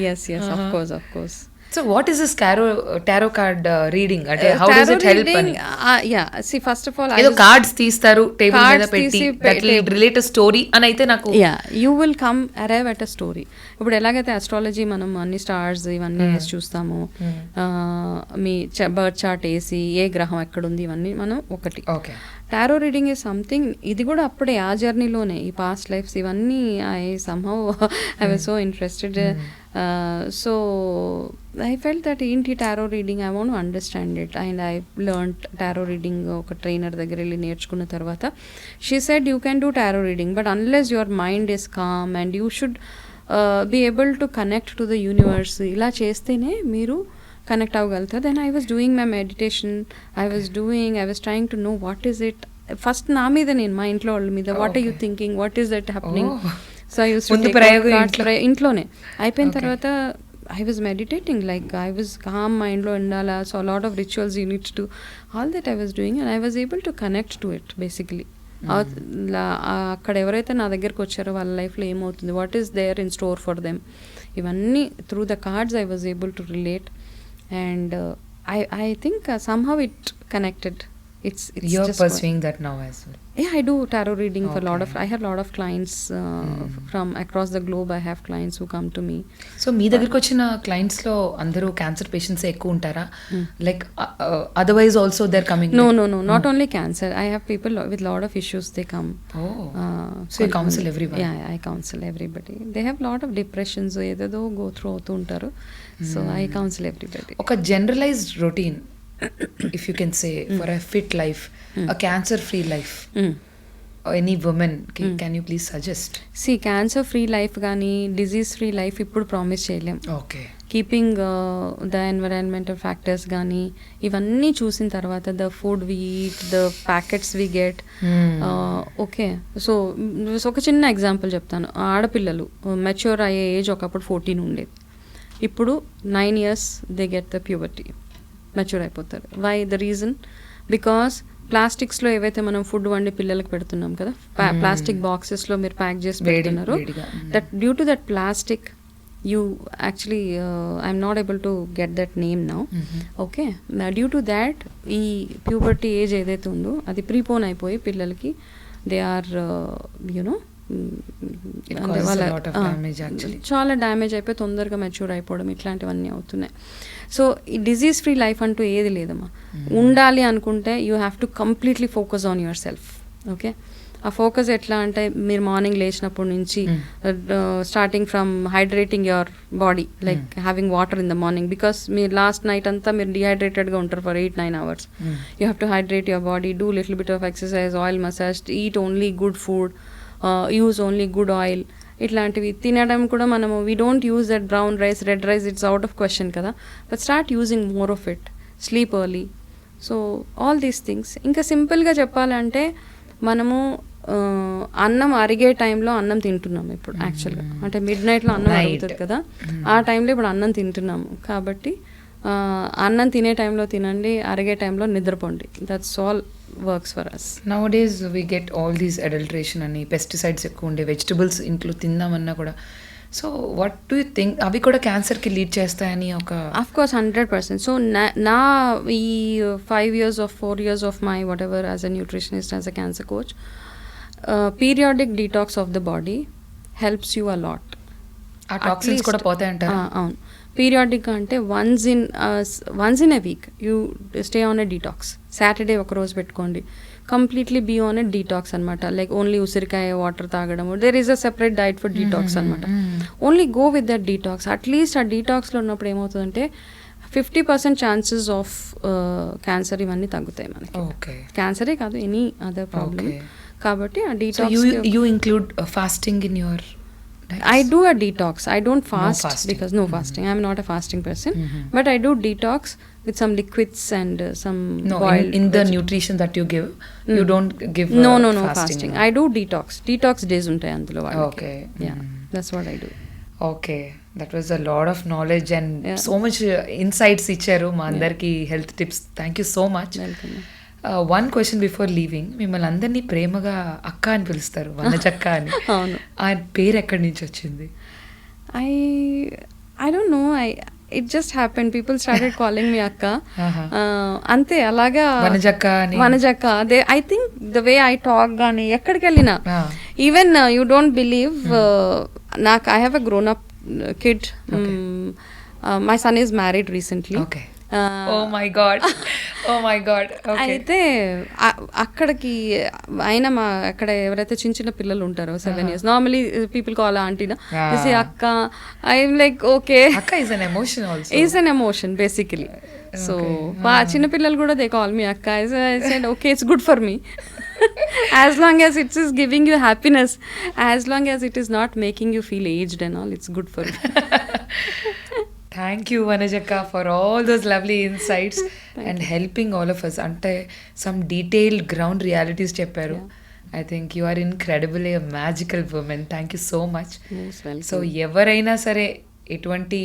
Yes, of course. So what is this tarot card reading? How does it help? Yeah, see, first of all, ఏదో cards తీస్తారు table మీద పెట్టి that will relate a story అని అయితే నాకు. Yeah, you will come arrive at a story. ఇప్పుడు ఎలాగైతే astrology మనం అన్ని స్టార్స్ ఇవన్నీ వేసి చూస్తాము, మీ బర్త్ చార్ట్ వేసి ఏ గ్రహం ఎక్కడుంది ఇవన్నీ మనం ఒకటి. Okay. Tarot reading is something, ఇది కూడా అప్పుడే ఆ జర్నీలోనే ఈ పాస్ట్ లైఫ్స్ ఇవన్నీ I somehow I was so interested. So I felt that ఏంటి tarot reading, I want understand it, and I learned tarot reading ఒక ట్రైనర్ దగ్గర వెళ్ళి నేర్చుకున్న తర్వాత she said you can do tarot reading but unless your mind is calm and you should be able to connect to the universe. ఇలా చేస్తేనే మీరు connect అవ్వగలుగుతారు. Then I was doing my meditation, I was trying to know what is it. First నా మీద, నేను మా ఇంట్లో వాళ్ళ మీద, what are you thinking, what is that happening. So I use ఇంట్లోనే అయిపోయిన తర్వాత I was meditating, like I was calm mindlo undala, so a lot of rituals you need to do, all that I was doing and I was able to connect to it basically. అక్కడ ఎవరైతే నా దగ్గరకు వచ్చారో వాళ్ళ లైఫ్లో ఏమవుతుంది, what is there in store for them, ఇవన్నీ through the cards I was able to relate and I think somehow it connected. It's you're just pursuing that now as well. Yeah, I do tarot reading for I have a lot of clients from across the globe. I have clients who come to me. So మీ దగ్గరికి వచ్చిన clients లో అందరూ cancer patients ఎక్కువ ఉంటారా? Like otherwise also they're coming? No, not only cancer. I have people with lot of issues, they come. So you counsel everyone? Yeah, I counsel everybody. They have lot of depressions ఏదేదో go through అవుతూ ఉంటారు. So I counsel everybody. ఒక generalized routine if you can say for a fit life, a cancer free life, any woman can you please suggest? See, cancer free life gaani disease free life ippudu promise cheyalem. Okay. Keeping the environmental factors gaani ivanni chusin tarvata, the food we eat, the packets we get, okay. So oka chinna example cheptanu. Aadappillalu mature aye age okappudu 14 ఉండేది, ఇప్పుడు 9 years they get the puberty, mature అయిపోతారు. Why the reason, because ప్లాస్టిక్స్లో ఏవైతే మనం food వండి పిల్లలకు పెడుతున్నాం కదా, plastic బాక్సెస్లో మీరు ప్యాక్ చేసి పెడుతున్నారు, that due to that plastic you actually I'm not able to get that name now. Okay, due to that ఈ ప్యూబర్టీ ఏజ్ ఏదైతే ఉందో అది ప్రీపోన్ అయిపోయి పిల్లలకి దే ఆర్ యునో చాలా డ్యామేజ్ అయిపోయి తొందరగా మెచ్యూర్ అయిపోవడం ఇట్లాంటివన్నీ అవుతున్నాయి. సో ఈ డిజీజ్ ఫ్రీ లైఫ్ అంటూ ఏది లేదమ్మా. ఉండాలి అనుకుంటే you have to completely focus on your self. Okay, ఆ ఫోకస్ ఎట్లా అంటే మీరు మార్నింగ్ లేచినప్పటి నుంచి starting from hydrating your body, like having water in the morning, because మీరు లాస్ట్ నైట్ అంతా మీరు డిహైడ్రేటెడ్గా ఉంటారు for 8-9 hours. You have to hydrate your body, do little bit of exercise, oil massage, eat only good food, use only good oil. ఇట్లాంటివి తినడం కూడా మనము we don't use that brown rice, red rice, it's out of question కదా, but start using more of it. Sleep early. So all these things. ఇంకా సింపుల్గా చెప్పాలంటే మనము అన్నం అరిగే టైంలో అన్నం తింటున్నాము ఇప్పుడు యాక్చువల్గా, అంటే మిడ్ నైట్లో అన్నం అరుగుతుంది కదా, ఆ టైంలో ఇప్పుడు అన్నం తింటున్నాము. కాబట్టి అన్నం తినే టైంలో తినండి, అరిగే టైంలో నిద్రపోండి. That's all works for us. Nowadays we get all these adulteration అని, పెస్టిసైడ్స్ ఎక్కువ ఉండే వెజిటబుల్స్ ఇంట్లో తిందామన్నా కూడా so what do you think అవి కూడా క్యాన్సర్కి లీడ్ చేస్తాయని ఒక అఫ్ కోర్స్ 100%. సో నా ఈ 5 years of 4 years of my whatever as a nutritionist, as a cancer coach, periodic detox of the body helps you a lot. ఆ toxins కూడా పోతాయంటారు. అవును, పీరియాడిక్ అంటే once in a week you stay on a detox. Saturday ఒక రోజు పెట్టుకోండి, completely be on a detox అనమాట. Like only ఉసిరికాయ వాటర్ తాగడం, there is a separate diet for detox అనమాట. Only go with that detox. At least ఆ డీటాక్స్లో ఉన్నప్పుడు ఏమవుతుందంటే 50% ఛాన్సెస్ ఆఫ్ క్యాన్సర్ ఇవన్నీ తగ్గుతాయి మనకి. క్యాన్సరే కాదు, ఎనీ అదర్ ప్రాబ్లమ్. కాబట్టి ఆ detox you include fasting in your I do a detox. I don't fast because no fasting. I'm not a fasting person. But I do detox with some liquids and some boiled. In the nutrition that you give, you don't give no fasting. I do detox. Detox days untai andulo valaki. Okay. Yeah, that's what I do. Okay, that was a lot of knowledge and so much insights icharu ma andarki health tips. Thank you so much. Welcome. One question before leaving, మిమ్మల్ని అందరినీ ప్రేమగా అక్క అని పిలుస్తారు, వనజక్క అని. అవును, ఆ పేరు ఎక్కడి నుంచి వచ్చింది? I don't know. It just happened. People started calling me అక్క. అంతే, అలాగా వనజక్క. I think the way I talk గానీ ఎక్కడికి వెళ్ళినా, ఈవెన్ you don't believe, నాకు I have a grown up kid. My son is married recently. Okay. Oh my god. అయితే అక్కడికి ఆయన అక్కడ ఎవరైతే చిన్న చిన్న పిల్లలు ఉంటారో 7 years, నార్మలీ పీపుల్ కాల్ ఆంటీనా, అక్క. ఐఎమ్ లైక్ ఓకే, అక్క is an emotion also. Is an emotion basically. So చిన్న పిల్లలు కూడా they call me అక్క. I said okay, it's good for me. As long as it is giving you happiness, as long as it is not making you feel aged and all, it's good for me. Thank you, Vanajaka, for all those lovely insights and helping all of us. Ante some detailed ground realities chepparu. I think you are incredibly a magical woman. Thank you so much. Most welcome. So ఎవరైనా సరే ఎటువంటి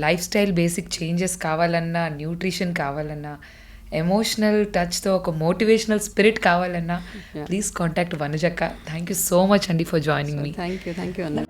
lifestyle basic changes కావాలన్నా, nutrition కావాలన్నా, emotional టచ్తో ఒక motivational spirit కావాలన్నా, please contact వనజక్క. Thank you so much అండి for joining me. Thank you, Anna.